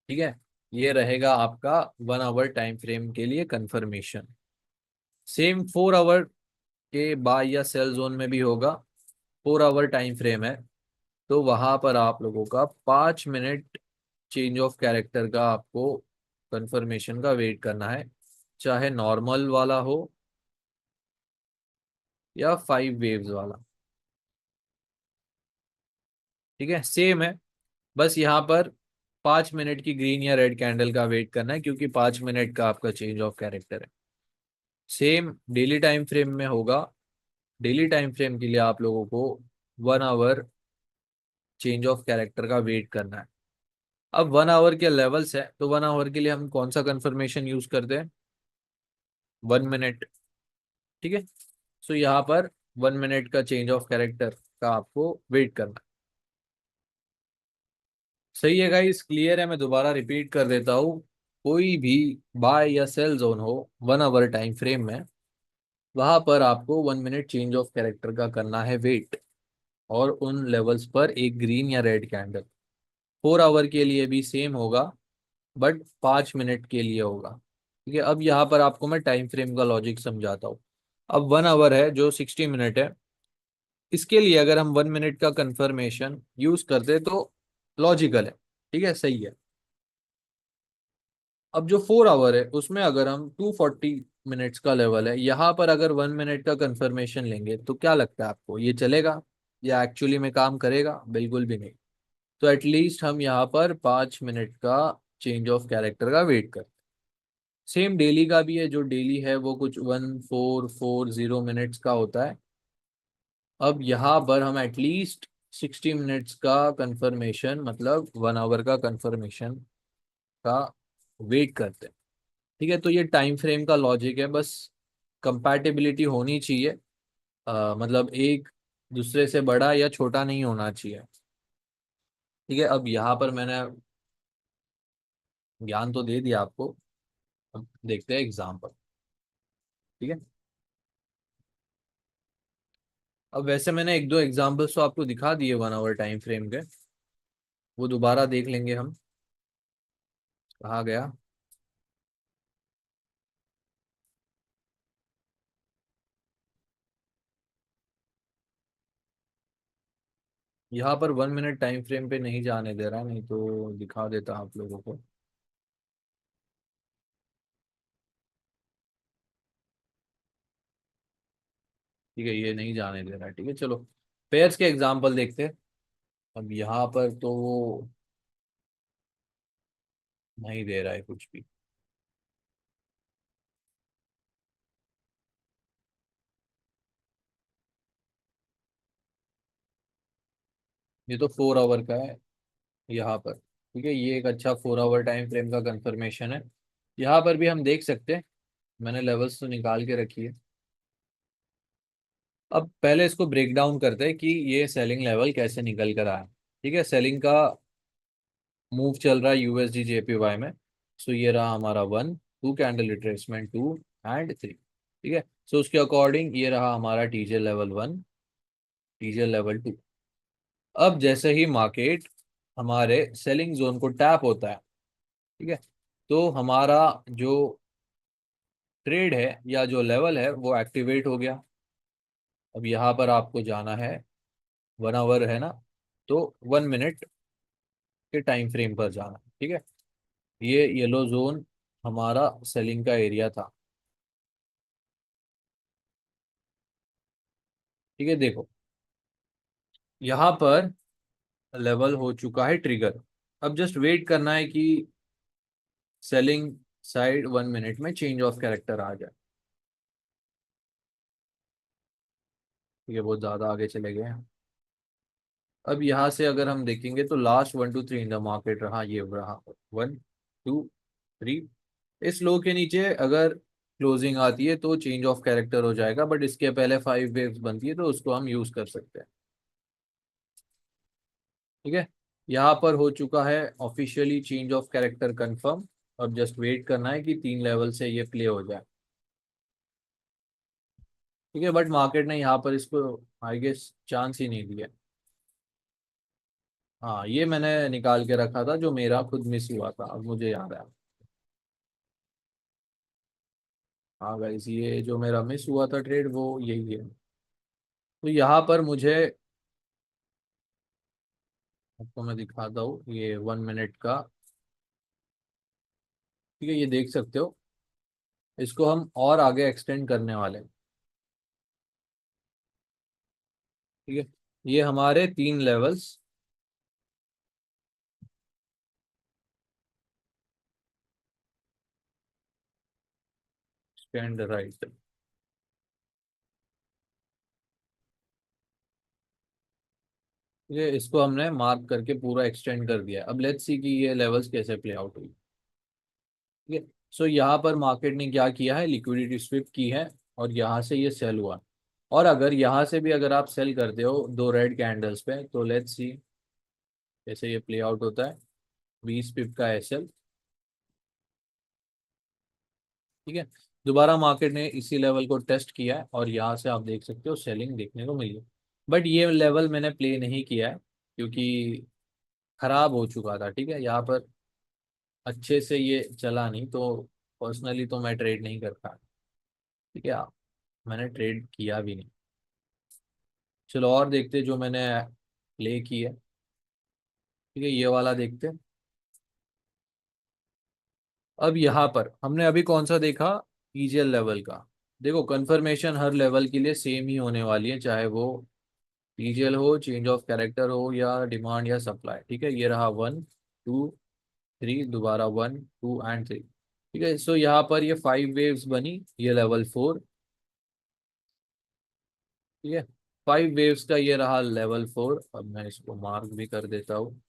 ठीक है। ये रहेगा आपका 1 आवर टाइम फ्रेम के लिए कंफर्मेशन। सेम 4 आवर के बाय या सेल जोन में भी होगा। 4 आवर टाइम फ्रेम है, तो वहां पर आप लोगों का 5 मिनट चेंज ऑफ कैरेक्टर का आपको कंफर्मेशन का वेट करना है, चाहे नॉर्मल वाला हो या 5 वेव्स वाला, ठीक है, सेम है। बस यहाँ पर 5 मिनट की ग्रीन या रेड कैंडल का वेट करना है, क्योंकि 5 मिनट का आपका चेंज ऑफ कैरेक्टर है। सेम डेली टाइम फ्रेम में होगा। डेली टाइम फ्रेम के लिए आप लोगों को 1 आवर चेंज ऑफ कैरेक्टर का वेट करना है। अब 1 आवर के लेवल्स है, तो 1 आवर के लिए हम कौन सा कंफर्मेशन यूज करते हैं? 1 मिनट, ठीक है। सो यहाँ पर 1 मिनट का चेंज ऑफ कैरेक्टर का आपको वेट करना है। सही है गाइस, क्लियर है? मैं दोबारा रिपीट कर देता हूँ। कोई भी बाय या सेल जोन हो 1 आवर टाइम फ्रेम में, वहां पर आपको 1 मिनट चेंज ऑफ कैरेक्टर का करना है वेट, और उन लेवल्स पर एक ग्रीन या रेड कैंडल। 4 आवर के लिए भी सेम होगा, बट 5 मिनट के लिए होगा, ठीक है। अब यहाँ पर आपको मैं टाइम फ्रेम का लॉजिक समझाता हूँ। अब 1 आवर है जो 60 मिनट है, इसके लिए अगर हम 1 मिनट का कंफर्मेशन यूज करते तो लॉजिकल है, ठीक है, सही है। अब जो 4 आवर है उसमें अगर हम 240 मिनट्स का लेवल है, यहाँ पर अगर 1 मिनट का कंफर्मेशन लेंगे तो क्या लगता है आपको, ये चलेगा या एक्चुअली में काम करेगा? बिल्कुल भी नहीं। तो एटलीस्ट हम यहाँ पर 5 मिनट का चेंज ऑफ कैरेक्टर का वेट कर। सेम डेली का भी है, जो डेली है वो कुछ 1440 मिनट्स का होता है। अब यहाँ पर हम एटलीस्ट 60 मिनट्स का कंफर्मेशन मतलब 1 आवर का कंफर्मेशन का वेट करते हैं। ठीक है, तो ये टाइम फ्रेम का लॉजिक है, बस कंपैटिबिलिटी होनी चाहिए। मतलब एक दूसरे से बड़ा या छोटा नहीं होना चाहिए। ठीक है, अब यहाँ पर मैंने ज्ञान तो दे दिया आपको। अब देखते हैं एग्जाम्पल। ठीक है, अब वैसे मैंने एक दो एग्जाम्पल्स तो आपको दिखा दिए 1 आवर टाइम फ्रेम के। वो दोबारा देख लेंगे हम। कहाँ गया? यहाँ पर 1 मिनट टाइम फ्रेम पे नहीं जाने दे रहा, नहीं तो दिखा देता आप लोगों को। ठीक है, ये नहीं जाने दे रहा है। ठीक है, चलो पेयर्स के एग्जाम्पल देखते हैं। अब यहाँ पर तो वो नहीं दे रहा है कुछ भी। ये तो 4 आवर का है यहाँ पर। ठीक है, ये एक अच्छा 4 आवर टाइम फ्रेम का कंफर्मेशन है। यहाँ पर भी हम देख सकते हैं। मैंने लेवल्स तो निकाल के रखी है। अब पहले इसको ब्रेक डाउन करते हैं कि ये सेलिंग लेवल कैसे निकल कर आया। ठीक है, सेलिंग का मूव चल रहा है यूएसडी जेपीवाई में। सो ये रहा हमारा 1, 2 कैंडल रिट्रेसमेंट 2 एंड 3। ठीक है, सो उसके अकॉर्डिंग ये रहा हमारा टीजे लेवल 1, टीजे लेवल 2। अब जैसे ही मार्केट हमारे सेलिंग जोन को टैप होता है, ठीक है, तो हमारा जो ट्रेड है या जो लेवल है वो एक्टिवेट हो गया। अब यहाँ पर आपको जाना है, 1 आवर है ना, तो 1 मिनट के टाइम फ्रेम पर जाना है। ठीक है, ये येलो जोन हमारा सेलिंग का एरिया था। ठीक है, देखो यहाँ पर लेवल हो चुका है ट्रिगर। अब जस्ट वेट करना है कि सेलिंग साइड 1 मिनट में चेंज ऑफ कैरेक्टर आ जाए। ठीक है, बहुत ज्यादा आगे चले गए हैं। अब यहाँ से अगर हम देखेंगे तो लास्ट 1 2 3 इन द मार्केट रहा, ये रहा 1 2 3। इस लो के नीचे अगर क्लोजिंग आती है तो चेंज ऑफ कैरेक्टर हो जाएगा, बट इसके पहले 5 वेव्स बनती है तो उसको हम यूज कर सकते हैं। ठीक है, यहाँ पर हो चुका है officially change of character confirm. अब जस्ट वेट करना है कि 3 लेवल से ये प्ले हो जाए। ठीक है, बट मार्केट ने यहाँ पर इसको आई गेस चांस ही नहीं दिया। हाँ, ये मैंने निकाल के रखा था जो मेरा खुद मिस हुआ था, अब मुझे याद आया। हाँ गाइस, ये जो मेरा मिस हुआ था ट्रेड वो यही है। तो यहाँ पर मुझे आपको मैं दिखाता हूँ ये 1 मिनट का। ठीक है, ये देख सकते हो। इसको हम और आगे एक्सटेंड करने वाले हैं। ठीक है, ये हमारे 3 लेवल्स स्टैंड राइट। ये इसको हमने मार्क करके पूरा एक्सटेंड कर दिया। अब लेट्स सी कि ये लेवल्स कैसे प्ले आउट हुई। ठीक है, सो यहाँ पर मार्केट ने क्या किया है, लिक्विडिटी स्विप की है और यहाँ से ये सेल हुआ। और अगर यहाँ से भी अगर आप सेल करते हो दो रेड कैंडल्स पे, तो लेट्स सी कैसे ये प्ले आउट होता है। 20 पिप का एसएल। ठीक है, दोबारा मार्केट ने इसी लेवल को टेस्ट किया है और यहाँ से आप देख सकते हो सेलिंग देखने को मिली। बट ये लेवल मैंने प्ले नहीं किया है क्योंकि खराब हो चुका था। ठीक है, यहाँ पर अच्छे से ये चला नहीं, तो पर्सनली तो मैं ट्रेड नहीं करता। ठीक है, मैंने ट्रेड किया भी नहीं। चलो और देखते जो मैंने प्ले की है। ठीक है, ये वाला देखते। अब यहाँ पर हमने अभी कौन सा देखा, ईजीएल लेवल का। देखो कंफर्मेशन हर लेवल के लिए सेम ही होने वाली है, चाहे वो ईजीएल हो, चेंज ऑफ कैरेक्टर हो, या डिमांड या सप्लाई। ठीक है, ये रहा 1 2 3, दोबारा 1 2 एंड 3। ठीक है, सो यहाँ पर ये 5 वेव्स बनी, ये लेवल 4। ठीक है, फाइव वेव्स का ये रहा लेवल 4। अब मैं इसको मार्क भी कर देता हूँ।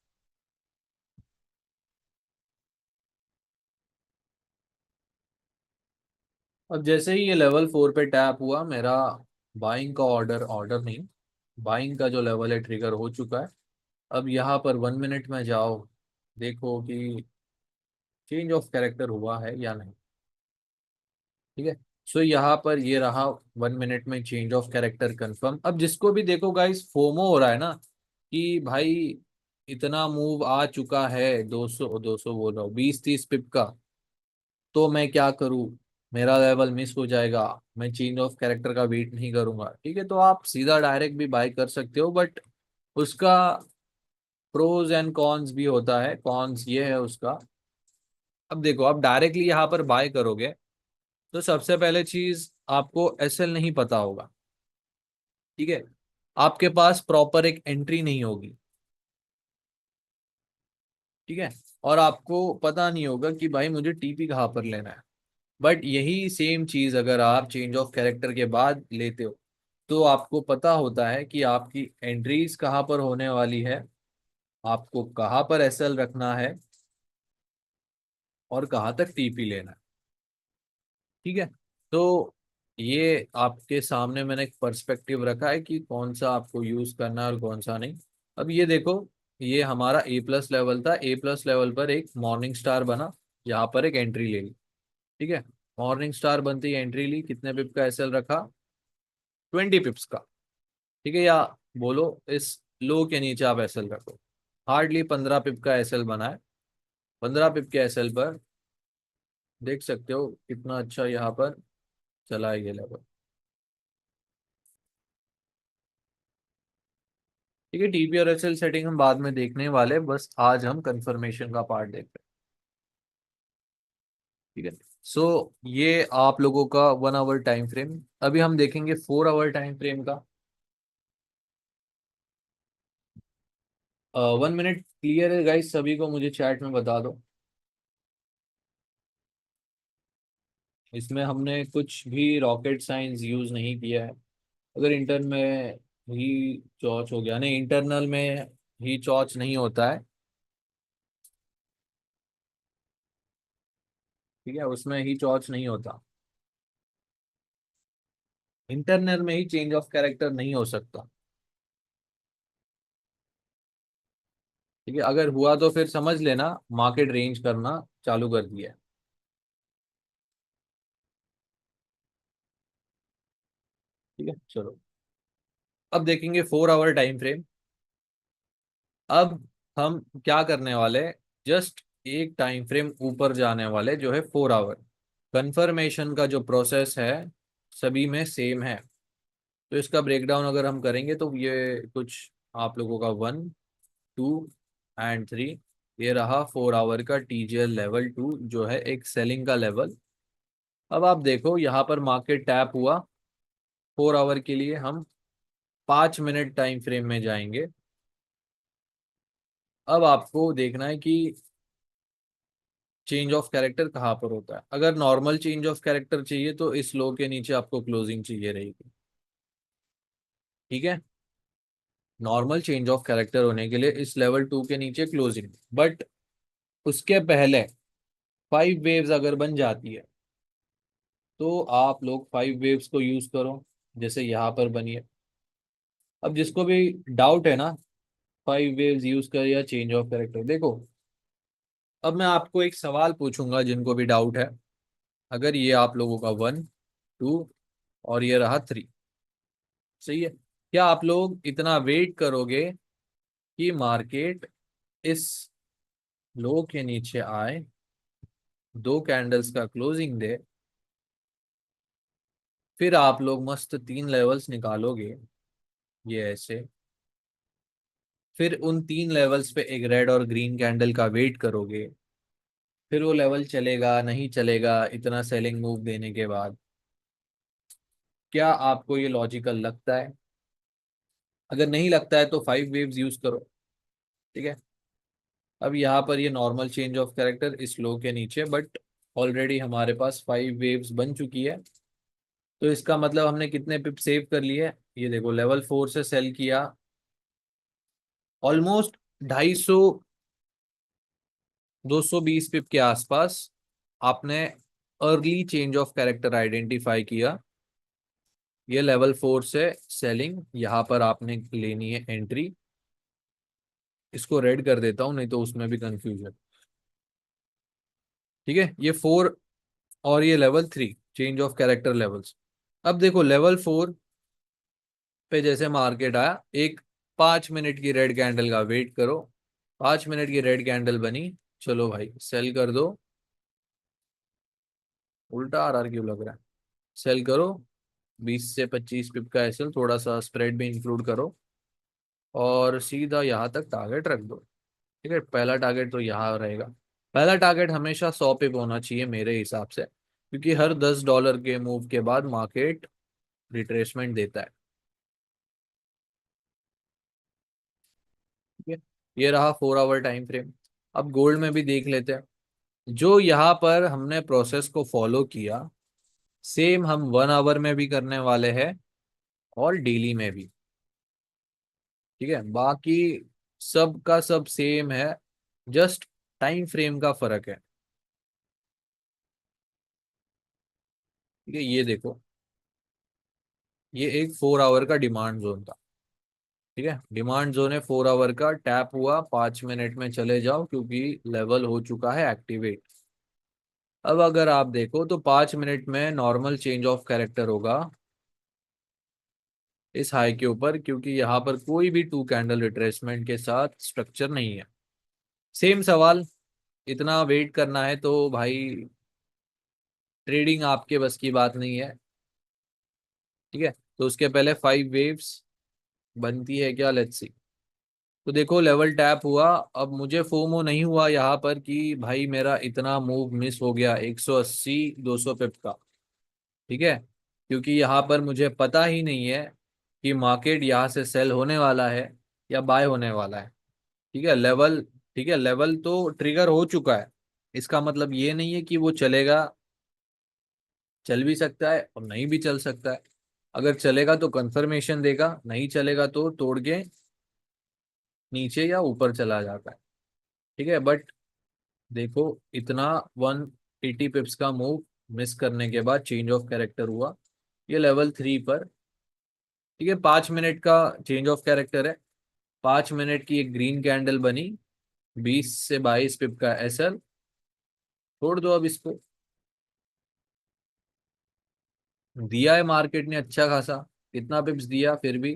अब जैसे ही ये लेवल 4 पे टैप हुआ, मेरा बाइंग का ऑर्डर, ऑर्डर नहीं, बाइंग का जो लेवल है ट्रिगर हो चुका है। अब यहाँ पर 1 मिनट में जाओ, देखो कि चेंज ऑफ कैरेक्टर हुआ है या नहीं। ठीक है। सो यहाँ पर ये रहा 1 मिनट में चेंज ऑफ कैरेक्टर कंफर्म। अब जिसको भी देखो गाइस फोमो हो रहा है ना कि भाई इतना मूव आ चुका है, 200 बोल रहा हूँ, 20-30 पिप का, तो मैं क्या करूँ, मेरा लेवल मिस हो जाएगा, मैं चेंज ऑफ कैरेक्टर का वेट नहीं करूंगा। ठीक है, तो आप सीधा डायरेक्ट भी बाय कर सकते हो, बट उसका प्रोज एंड कॉन्स भी होता है। कॉन्स ये है उसका, अब देखो आप डायरेक्टली यहाँ पर बाय करोगे तो सबसे पहले चीज आपको एसएल नहीं पता होगा। ठीक है, आपके पास प्रॉपर एक एंट्री नहीं होगी। ठीक है, और आपको पता नहीं होगा कि भाई मुझे टीपी कहाँ पर लेना है। बट यही सेम चीज अगर आप चेंज ऑफ कैरेक्टर के बाद लेते हो तो आपको पता होता है कि आपकी एंट्रीज कहाँ पर होने वाली है, आपको कहाँ पर एसएल रखना है, और कहाँ तक टीपी लेना है। ठीक है, तो ये आपके सामने मैंने एक पर्सपेक्टिव रखा है कि कौन सा आपको यूज करना है और कौन सा नहीं। अब ये देखो, ये हमारा ए प्लस लेवल था, ए प्लस लेवल पर एक मॉर्निंग स्टार बना, यहाँ पर एक एंट्री ले ली। ठीक है, मॉर्निंग स्टार बनती है, एंट्री ली, कितने पिप का एसएल रखा, 20 पिप्स का। ठीक है, या बोलो इस लो के नीचे आप एसएल रखो, हार्डली 15 पिप का एसएल बना है। 15 पिप के एसएल पर देख सकते हो कितना अच्छा यहाँ पर चला है ये लेवल। ठीक है, टीपी और एसएल सेटिंग हम बाद में देखने वाले हैं, बस आज हम कंफर्मेशन का पार्ट देख रहे हैं। ठीक है, सो ये आप लोगों का 1 आवर टाइम फ्रेम। अभी हम देखेंगे 4 आवर टाइम फ्रेम का। 1 मिनट क्लियर है गाइस सभी को, मुझे चैट में बता दो। इसमें हमने कुछ भी रॉकेट साइंस यूज नहीं किया है। अगर इंटर में ही चॉच हो गया, नहीं इंटरनल में ही चॉच नहीं होता है। ठीक है, उसमें ही चॉच नहीं होता, इंटरनल में ही चेंज ऑफ कैरेक्टर नहीं हो सकता। ठीक है, अगर हुआ तो फिर समझ लेना मार्केट रेंज करना चालू कर दिया है। ठीक है, चलो अब देखेंगे 4 आवर टाइम फ्रेम। अब हम क्या करने वाले, जस्ट एक टाइम फ्रेम ऊपर जाने वाले जो है 4 आवर। कंफर्मेशन का जो प्रोसेस है सभी में सेम है, तो इसका ब्रेकडाउन अगर हम करेंगे तो ये कुछ आप लोगों का 1, 2 एंड 3, ये रहा 4 आवर का टीजीएल लेवल 2 जो है एक सेलिंग का लेवल। अब आप देखो यहाँ पर मार्केट टैप हुआ, 4 आवर के लिए हम 5 मिनट टाइम फ्रेम में जाएंगे। अब आपको देखना है कि चेंज ऑफ कैरेक्टर कहाँ पर होता है। अगर नॉर्मल चेंज ऑफ कैरेक्टर चाहिए तो इस लो के नीचे आपको क्लोजिंग चाहिए रहेगी। ठीक है, नॉर्मल चेंज ऑफ कैरेक्टर होने के लिए इस लेवल 2 के नीचे क्लोजिंग, बट उसके पहले 5 वेव्स अगर बन जाती है तो आप लोग 5 वेव्स को यूज करो, जैसे यहाँ पर बनी है। अब जिसको भी डाउट है ना 5 वेव्स यूज कर या चेंज ऑफ कैरेक्टर, देखो अब मैं आपको एक सवाल पूछूंगा जिनको भी डाउट है। अगर ये आप लोगों का 1, 2 और ये रहा 3, सही है, क्या आप लोग इतना वेट करोगे कि मार्केट इस लो के नीचे आए, 2 कैंडल्स का क्लोजिंग दे, फिर आप लोग मस्त 3 लेवल्स निकालोगे ये ऐसे, फिर उन 3 लेवल्स पे एक रेड और ग्रीन कैंडल का वेट करोगे, फिर वो लेवल चलेगा नहीं चलेगा इतना सेलिंग मूव देने के बाद? क्या आपको ये लॉजिकल लगता है? अगर नहीं लगता है तो 5 वेव्स यूज करो। ठीक है, अब यहाँ पर ये नॉर्मल चेंज ऑफ कैरेक्टर इस लो के नीचे, बट ऑलरेडी हमारे पास 5 वेव्स बन चुकी है, तो इसका मतलब हमने कितने पिप सेव कर लिए, ये देखो लेवल 4 से सेल किया ऑलमोस्ट 250 220 पिप के आसपास। आपने early change of character identify किया। ये लेवल 4 से सेलिंग यहाँ पर आपने लेनी है एंट्री। इसको रेड कर देता हूँ, नहीं तो उसमें भी कंफ्यूजन। ठीक है, ये 4 और ये level 3 change of character levels. अब देखो लेवल 4 पे जैसे मार्केट आया, एक 5 मिनट की रेड कैंडल का वेट करो। 5 मिनट की रेड कैंडल बनी, चलो भाई सेल कर दो। उल्टा RR क्यों लग रहा है? सेल करो। 20 से 25 पिप का एसएल, थोड़ा सा स्प्रेड भी इंक्लूड करो और सीधा यहाँ तक टारगेट रख दो। ठीक है, पहला टारगेट तो यहाँ रहेगा। पहला टारगेट हमेशा 100 पिप होना चाहिए मेरे हिसाब से, क्योंकि हर $10 के मूव के बाद मार्केट रिट्रेसमेंट देता है। ठीक है, ये रहा 4 आवर टाइम फ्रेम। अब गोल्ड में भी देख लेते हैं। जो यहाँ पर हमने प्रोसेस को फॉलो किया, सेम हम 1 आवर में भी करने वाले हैं और डेली में भी। ठीक है, बाकी सब का सब सेम है, जस्ट टाइम फ्रेम का फर्क है। ठीक है, ये देखो, ये एक 4 आवर का डिमांड जोन था। ठीक है, डिमांड जोन है 4 आवर का, टैप हुआ 5 मिनट में चले जाओ क्योंकि लेवल हो चुका है एक्टिवेट। अब अगर आप देखो तो 5 मिनट में नॉर्मल चेंज ऑफ कैरेक्टर होगा इस हाई के ऊपर, क्योंकि यहाँ पर कोई भी टू कैंडल रिट्रेसमेंट के साथ स्ट्रक्चर नहीं है। सेम सवाल, इतना वेट करना है तो भाई ट्रेडिंग आपके बस की बात नहीं है। ठीक है, तो उसके पहले 5 वेव्स बनती है क्या, लेट्स सी। तो देखो लेवल टैप हुआ। अब मुझे फोमो नहीं हुआ यहाँ पर कि भाई मेरा इतना मूव मिस हो गया 180 200 पिप का। ठीक है, क्योंकि यहाँ पर मुझे पता ही नहीं है कि मार्केट यहाँ से सेल होने वाला है या बाय होने वाला है। ठीक है, लेवल, ठीक है लेवल तो ट्रिगर हो चुका है। इसका मतलब ये नहीं है कि वो चलेगा। चल भी सकता है और नहीं भी चल सकता है। अगर चलेगा तो कंफर्मेशन देगा, नहीं चलेगा तो तोड़ के नीचे या ऊपर चला जाता है। ठीक है, बट देखो इतना 180 पिप्स का मूव मिस करने के बाद चेंज ऑफ कैरेक्टर हुआ ये लेवल 3 पर। ठीक है, 5 मिनट का चेंज ऑफ कैरेक्टर है। 5 मिनट की एक ग्रीन कैंडल बनी, 20 से 22 पिप का एसएल। छोड़ दो अब इसको। दिया है मार्केट ने अच्छा खासा, कितना पिप्स दिया फिर भी।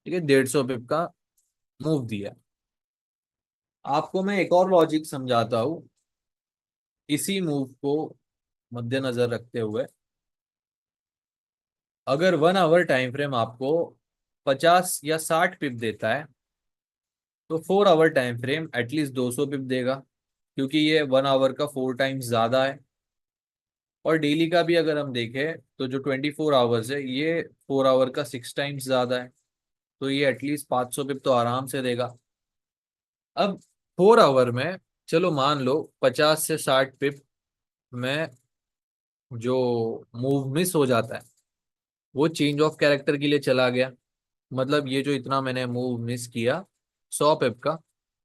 ठीक है, 150 पिप का मूव दिया। आपको मैं एक और लॉजिक समझाता हूँ इसी मूव को मद्देनजर रखते हुए। अगर 1 आवर टाइम फ्रेम आपको 50 या 60 पिप देता है, तो 4 आवर टाइम फ्रेम एटलीस्ट 200 पिप देगा, क्योंकि ये 1 आवर का 4 टाइम्स ज्यादा है। और डेली का भी अगर हम देखें तो जो 24 आवर्स है, ये 4 आवर का 6 टाइम्स ज्यादा है। तो ये एटलीस्ट 500 पिप तो आराम से देगा। अब 4 आवर में चलो मान लो 50 से 60 पिप में जो मूव मिस हो जाता है वो चेंज ऑफ कैरेक्टर के लिए चला गया। मतलब ये जो इतना मैंने मूव मिस किया 100 पिप का,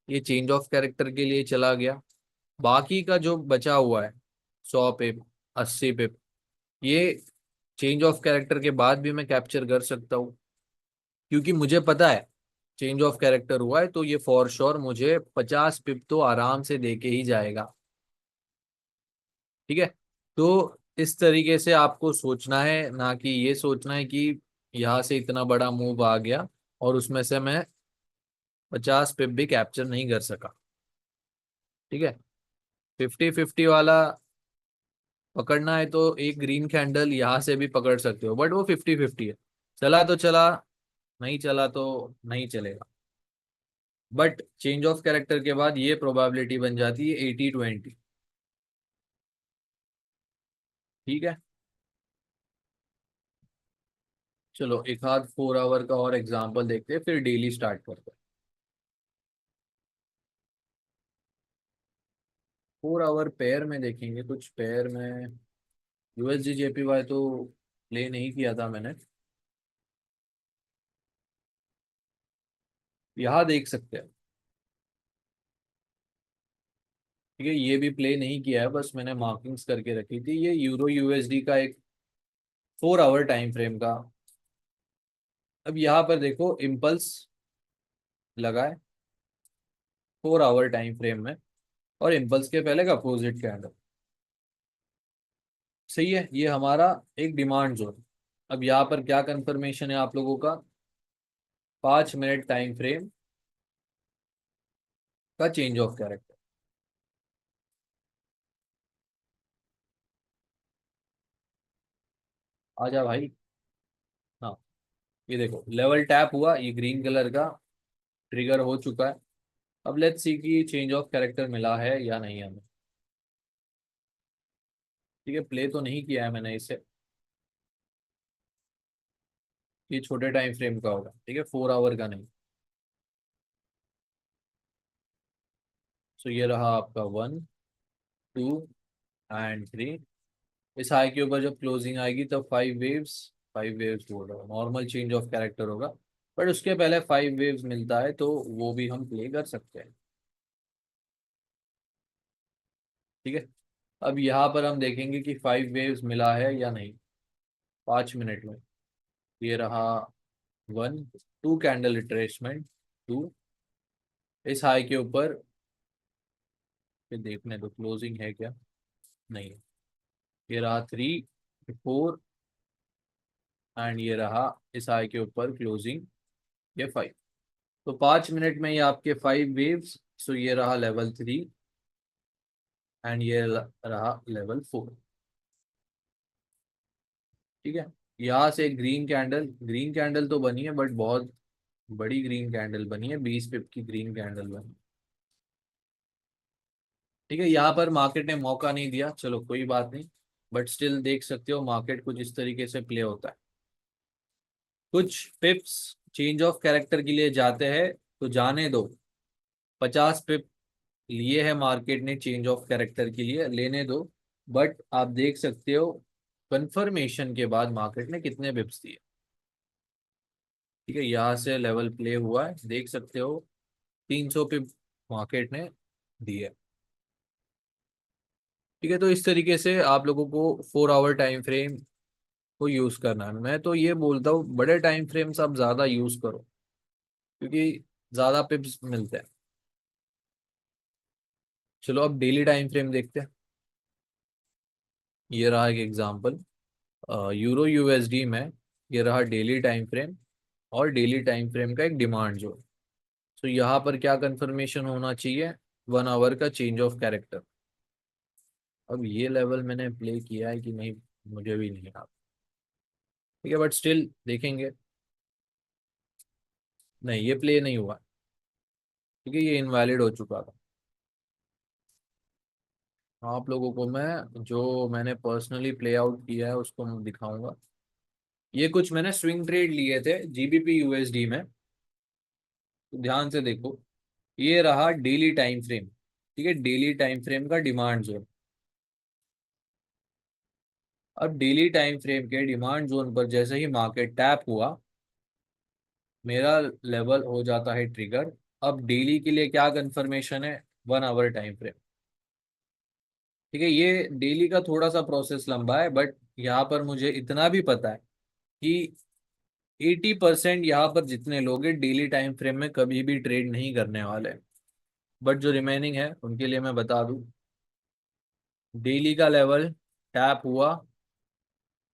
ये चेंज ऑफ कैरेक्टर के लिए चला गया। बाकी का जो बचा हुआ है 100 पिप 80 पिप, ये चेंज ऑफ कैरेक्टर के बाद भी मैं कैप्चर कर सकता हूँ, क्योंकि मुझे पता है चेंज ऑफ कैरेक्टर हुआ है तो ये फॉर श्योर मुझे 50 पिप तो आराम से दे के ही जाएगा। ठीक है, तो इस तरीके से आपको सोचना है, ना कि ये सोचना है कि यहाँ से इतना बड़ा मूव आ गया और उसमें से मैं 50 पिप भी कैप्चर नहीं कर सका। ठीक है, 50-50 वाला पकड़ना है तो एक ग्रीन कैंडल यहाँ से भी पकड़ सकते हो, बट वो 50-50 है। चला तो चला, नहीं चला तो नहीं चलेगा। बट चेंज ऑफ कैरेक्टर के बाद ये प्रोबेबिलिटी बन जाती है 80-20। ठीक है, चलो एक आध 4 आवर का और एग्जांपल देखते हैं, फिर डेली स्टार्ट करते हैं। 4 आवर पेयर में देखेंगे, कुछ पेयर में USD JPY तो प्ले नहीं किया था मैंने। यहाँ देख सकते हैं। ठीक है, ये भी प्ले नहीं किया है, बस मैंने मार्किंग्स करके रखी थी। ये यूरो यूएसडी का एक 4 आवर टाइम फ्रेम का। अब यहाँ पर देखो इम्पल्स लगा है 4 आवर टाइम फ्रेम में, और इम्पल्स के पहले का अपोजिट कैंडल। सही है, ये हमारा एक डिमांड जोन। अब यहाँ पर क्या कंफर्मेशन है आप लोगों का? 5 मिनट टाइम फ्रेम का चेंज ऑफ कैरेक्टर। आजा भाई। हाँ, ये देखो लेवल टैप हुआ, ये ग्रीन कलर का ट्रिगर हो चुका है। अब लेट्स सी कि चेंज ऑफ कैरेक्टर मिला है या नहीं हमें। ठीक है, प्ले तो नहीं किया है मैंने इसे। ये छोटे टाइम फ्रेम का होगा, ठीक है, 4 आवर का नहीं। सो ये रहा आपका 1, 2 एंड 3। इस हाई के ऊपर जब क्लोजिंग आएगी तब 5 वेव्स, 5 वेव्स बोल रहा हूँ, नॉर्मल चेंज ऑफ कैरेक्टर होगा। बट उसके पहले 5 वेव्स मिलता है तो वो भी हम प्ले कर सकते हैं। ठीक है, अब यहाँ पर हम देखेंगे कि 5 वेव्स मिला है या नहीं 5 मिनट में। ये रहा 1, 2 कैंडल रिट्रेसमेंट, 2। इस हाई के ऊपर फिर देखने दो क्लोजिंग है क्या, नहीं है। ये रहा 3, 4 एंड ये रहा इस हाई के ऊपर क्लोजिंग, ये 5। तो 5 मिनट में ये आपके 5 वेव्स। सो ये रहा लेवल 3 एंड ये रहा लेवल 4। ठीक है, यहाँ से ग्रीन कैंडल, ग्रीन कैंडल तो बनी है बट बहुत बड़ी ग्रीन कैंडल बनी है, 20 पिप की ग्रीन कैंडल बनी। ठीक है, यहाँ पर मार्केट ने मौका नहीं दिया, चलो कोई बात नहीं। बट स्टिल देख सकते हो मार्केट कुछ इस तरीके से प्ले होता है। कुछ पिप्स चेंज ऑफ कैरेक्टर के लिए जाते हैं तो जाने दो। 50 पिप लिए है मार्केट ने चेंज ऑफ कैरेक्टर के लिए, लेने दो। बट आप देख सकते हो कंफर्मेशन के बाद मार्केट ने कितने बिप्स दिए। ठीक है, यहाँ से लेवल प्ले हुआ है, देख सकते हो 300 पिप मार्केट ने दिए। ठीक है, तो इस तरीके से आप लोगों को 4 आवर टाइम फ्रेम को यूज करना है। मैं तो ये बोलता हूँ बड़े टाइम फ्रेम्स आप ज्यादा यूज करो, क्योंकि ज्यादा पिप्स मिलते हैं। चलो अब डेली टाइम फ्रेम देखते हैं। ये रहा एक एग्जांपल यूरो यूएसडी में। ये रहा डेली टाइम फ्रेम और डेली टाइम फ्रेम का एक डिमांड जो। तो यहाँ पर क्या कंफर्मेशन होना चाहिए? 1 आवर का चेंज ऑफ कैरेक्टर। अब ये लेवल मैंने प्ले किया है कि नहीं मुझे भी नहीं याद। ठीक है, बट स्टिल देखेंगे। नहीं, ये प्ले नहीं हुआ, क्योंकि ये इनवैलिड हो चुका था। आप लोगों को मैं जो मैंने पर्सनली प्ले आउट किया है उसको मैं दिखाऊंगा। ये कुछ मैंने स्विंग ट्रेड लिए थे जीबीपी यूएसडी में, तो ध्यान से देखो। ये रहा डेली टाइम फ्रेम। ठीक है, डेली टाइम फ्रेम का डिमांड जोन। अब डेली टाइम फ्रेम के डिमांड जोन पर जैसे ही मार्केट टैप हुआ, मेरा लेवल हो जाता है ट्रिगर। अब डेली के लिए क्या कंफर्मेशन है? 1 आवर टाइम फ्रेम। ठीक है, ये डेली का थोड़ा सा प्रोसेस लंबा है, बट यहाँ पर मुझे इतना भी पता है कि 80% यहाँ पर जितने लोग हैं डेली टाइम फ्रेम में कभी भी ट्रेड नहीं करने वाले। बट जो रिमेनिंग है उनके लिए मैं बता दूं, डेली का लेवल टैप हुआ,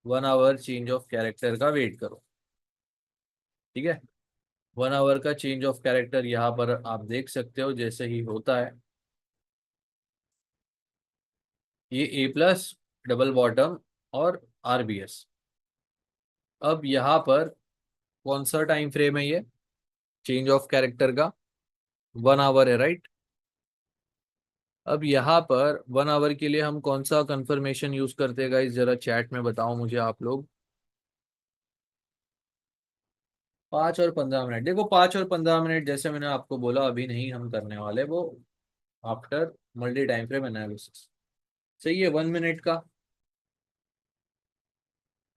1 आवर चेंज ऑफ कैरेक्टर का वेट करो। ठीक है, 1 आवर का चेंज ऑफ कैरेक्टर यहाँ पर आप देख सकते हो जैसे ही होता है। ये A+ डबल बॉटम और RBS। अब यहाँ पर कौन सा टाइम फ्रेम है ये चेंज ऑफ कैरेक्टर का? 1 आवर है, राइट। अब यहाँ पर 1 आवर के लिए हम कौन सा कंफर्मेशन यूज करते हैं गाइस, जरा चैट में बताओ मुझे आप लोग। 5 और 15 मिनट, देखो 5 और 15 मिनट जैसे मैंने आपको बोला अभी नहीं हम करने वाले वो, after multi time frame analysis. सही है, 1 मिनट का।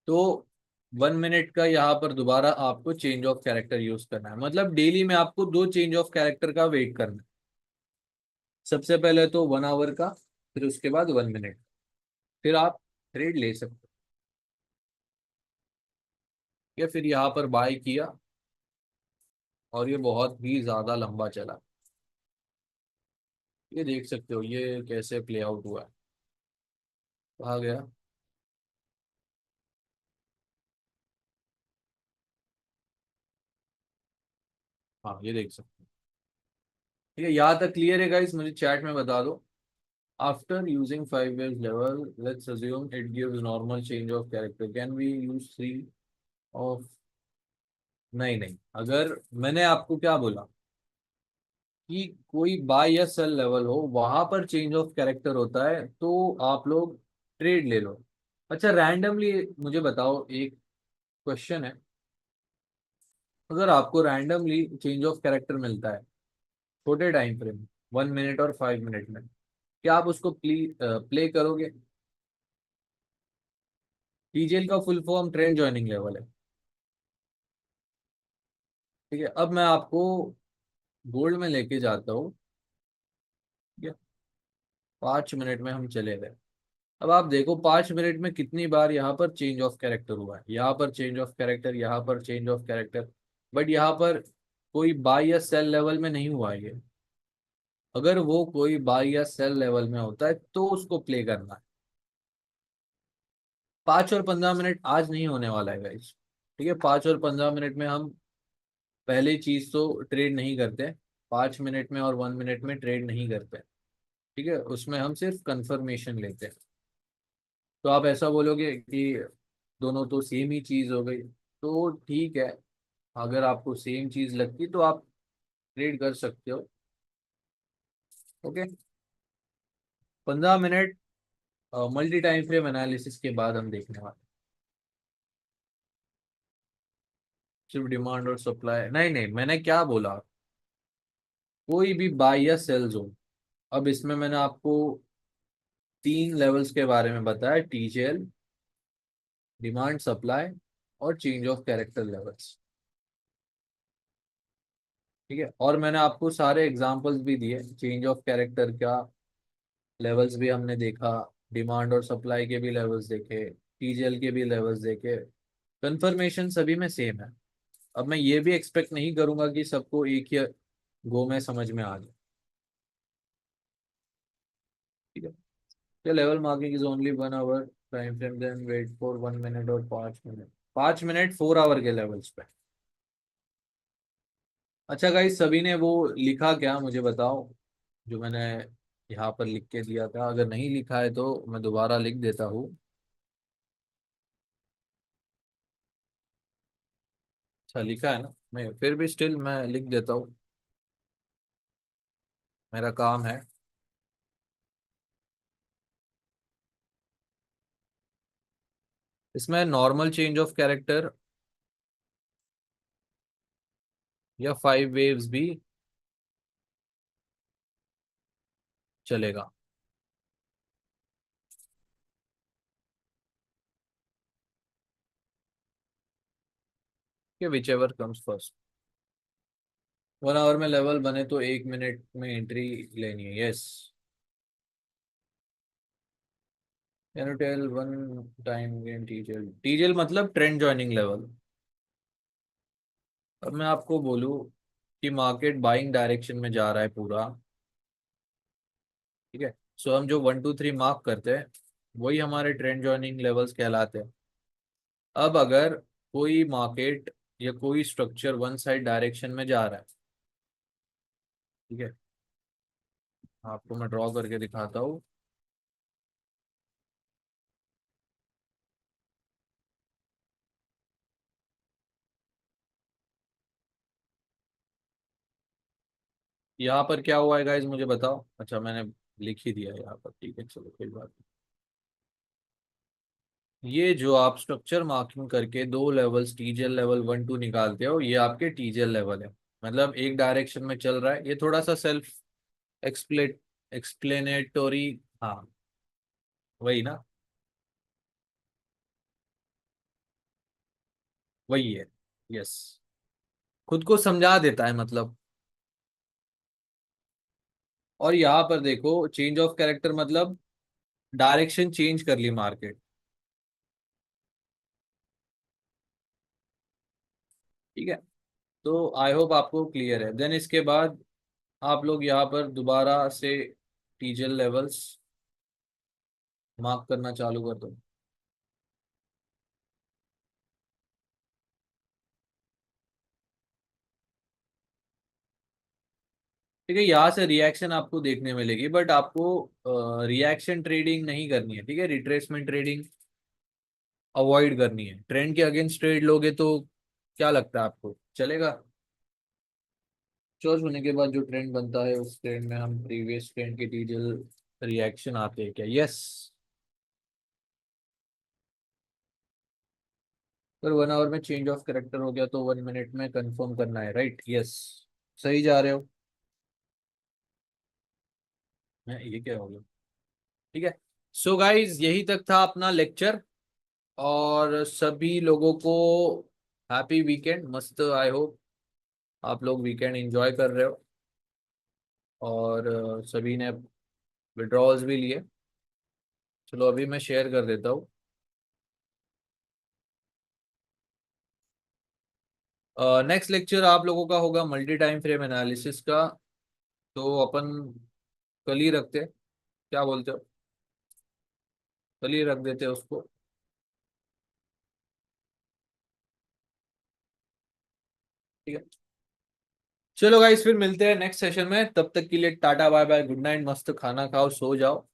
तो 1 मिनट का यहाँ पर दोबारा आपको चेंज ऑफ कैरेक्टर यूज करना है, मतलब डेली में आपको दो चेंज ऑफ कैरेक्टर का वेट करना है। सबसे पहले तो 1 आवर का, फिर उसके बाद 1 मिनट, फिर आप ट्रेड ले सकते हो। या फिर यहाँ पर बाय किया और ये बहुत ही ज्यादा लंबा चला। ये देख सकते हो ये कैसे प्ले आउट हुआ है। आ गया। हाँ ये देख सकते हो। ठीक है, यहाँ तक क्लियर है गाइस, मुझे चैट में बता दो। After using 5 waves level, let's assume it gives normal change of character, can we use three of? नहीं नहीं, अगर मैंने आपको क्या बोला कि कोई बाय या सेल लेवल हो वहां पर चेंज ऑफ कैरेक्टर होता है तो आप लोग ट्रेड ले लो। अच्छा रैंडमली मुझे बताओ, एक क्वेश्चन है, अगर आपको रैंडमली चेंज ऑफ कैरेक्टर मिलता है छोटे टाइम फ्रेम 1 मिनट और 5 मिनट में, क्या आप उसको प्ले करोगे? टीजेल का full form trend joining level है। ठीक है, अब मैं आपको गोल्ड में लेके जाता हूँ। ठीक है, 5 मिनट में हम चले गए। अब आप देखो 5 मिनट में कितनी बार यहाँ पर चेंज ऑफ कैरेक्टर हुआ है, यहाँ पर चेंज ऑफ कैरेक्टर, यहाँ पर चेंज ऑफ कैरेक्टर। बट यहाँ पर कोई बाई या सेल लेवल में नहीं हुआ है ये। अगर वो कोई बाई या सेल लेवल में होता है तो उसको प्ले करना है। 5 और 15 मिनट आज नहीं होने वाला है गाइस। ठीक है, 5 और 15 मिनट में हम पहली चीज तो ट्रेड नहीं करते। 5 मिनट में और 1 मिनट में ट्रेड नहीं करते। ठीक है, उसमें हम सिर्फ कंफर्मेशन लेते हैं। तो आप ऐसा बोलोगे कि दोनों तो सेम ही चीज हो गई, तो ठीक है। अगर आपको सेम चीज लगती तो आप ट्रेड कर सकते हो। Okay, 15 minute multi time frame analysis के बाद हम देखने वाले हैं। सिर्फ डिमांड और सप्लाई नहीं नहीं, मैंने क्या बोला, कोई भी बाय या सेल जोन। अब इसमें मैंने आपको 3 लेवल्स के बारे में बताया, टीजेएल, डिमांड सप्लाई और चेंज ऑफ कैरेक्टर लेवल्स। ठीक है, और मैंने आपको सारे एग्जांपल्स भी दिए, चेंज ऑफ कैरेक्टर का लेवल्स भी हमने देखा, डिमांड और सप्लाई के भी लेवल्स देखे, टीजेएल के भी लेवल्स देखे। कंफर्मेशन सभी में सेम है। अब मैं ये भी एक्सपेक्ट नहीं करूंगा कि सबको एक ही गो में समझ में आ जाए। ठीक है, तो level marking is only 1 hour time frame, then wait for 1 minute और 5 मिनट। 5 मिनट 4 आवर के लेवल्स पे। अच्छा गाइस, सभी ने वो लिखा क्या मुझे बताओ, जो मैंने यहाँ पर लिख के दिया था? अगर नहीं लिखा है तो मैं दोबारा लिख देता हूँ। अच्छा लिखा है ना, मैं फिर भी स्टिल मैं लिख देता हूँ, मेरा काम है। इसमें नॉर्मल चेंज ऑफ कैरेक्टर या 5 वेव्स भी चलेगा। कि whichever comes first. 1 hour में लेवल बने तो 1 मिनट में एंट्री लेनी है, yes. Can you tell one time again टीजल? टीजल मतलब ट्रेंड ज्वाइनिंग लेवल। अब मैं आपको बोलूँ कि मार्केट बाइंग डायरेक्शन में जा रहा है पूरा। ठीक है, सो हम जो 1 2 3 मार्क करते हैं वही हमारे ट्रेंड ज्वाइनिंग लेवल्स कहलाते हैं। अब अगर कोई मार्केट या कोई स्ट्रक्चर वन साइड डायरेक्शन में जा रहा है, ठीक है, आपको मैं ड्रॉ करके दिखाता हूँ। यहाँ पर क्या हुआ है गाइज मुझे बताओ। अच्छा मैंने लिख ही दिया यहाँ पर, ठीक है चलो कोई बात नहीं। ये जो आप स्ट्रक्चर मार्किंग करके दो लेवल्स टीजेल लेवल 1 2 निकालते हो, ये आपके टीजेल लेवल है। मतलब एक डायरेक्शन में चल रहा है, ये थोड़ा सा सेल्फ एक्सप्लेट एक्सप्लेनेटोरी। हाँ वही ना। वही है। यस, खुद को समझा देता है मतलब। और यहाँ पर देखो, चेंज ऑफ कैरेक्टर मतलब डायरेक्शन चेंज कर ली मार्केट। ठीक है, तो आई होप आपको क्लियर है। देन इसके बाद आप लोग यहाँ पर दोबारा से टीजल लेवल्स मार्क करना चालू कर दो। ठीक है, यहाँ से रिएक्शन आपको देखने मिलेगी, बट आपको रिएक्शन ट्रेडिंग नहीं करनी है। ठीक है, रिट्रेसमेंट ट्रेडिंग अवॉइड करनी है। ट्रेंड के अगेंस्ट ट्रेड लोगे तो क्या लगता है आपको, चलेगा? चॉइस होने के बाद जो ट्रेंड बनता है उस ट्रेंड में हम प्रीवियस ट्रेंड के डीजल रिएक्शन आते हैं क्या? यस। पर 1 आवर में चेंज ऑफ करेक्टर हो गया तो 1 मिनट में कंफर्म करना है, राइट? यस, सही जा रहे हो। ये क्या हो गया? ठीक है, सो गाइज यही तक था अपना लेक्चर। और सभी लोगों को हैप्पी वीकेंड, मस्त। आई होप आप लोग वीकेंड एंजॉय कर रहे हो। और सभी ने विड्रॉल्स भी लिए। चलो अभी मैं शेयर कर देता हूँ। नेक्स्ट लेक्चर आप लोगों का होगा मल्टी टाइम फ्रेम एनालिसिस का। तो अपन कल ही रखते हैं, क्या बोलते हो? कल ही रख देते हैं उसको। ठीक है, चलो गाइस, फिर मिलते हैं नेक्स्ट सेशन में। तब तक के लिए ta-ta bye bye, good night, मस्त खाना खाओ, सो जाओ।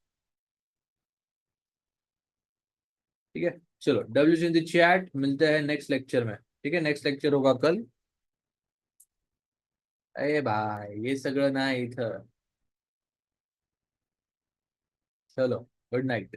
ठीक है, चलो डब्ल्यू इन द चैट, मिलते हैं नेक्स्ट लेक्चर में। ठीक है, नेक्स्ट लेक्चर होगा कल। अरे भाई ये सगळं नाही इथं। चलो, गुड नाइट।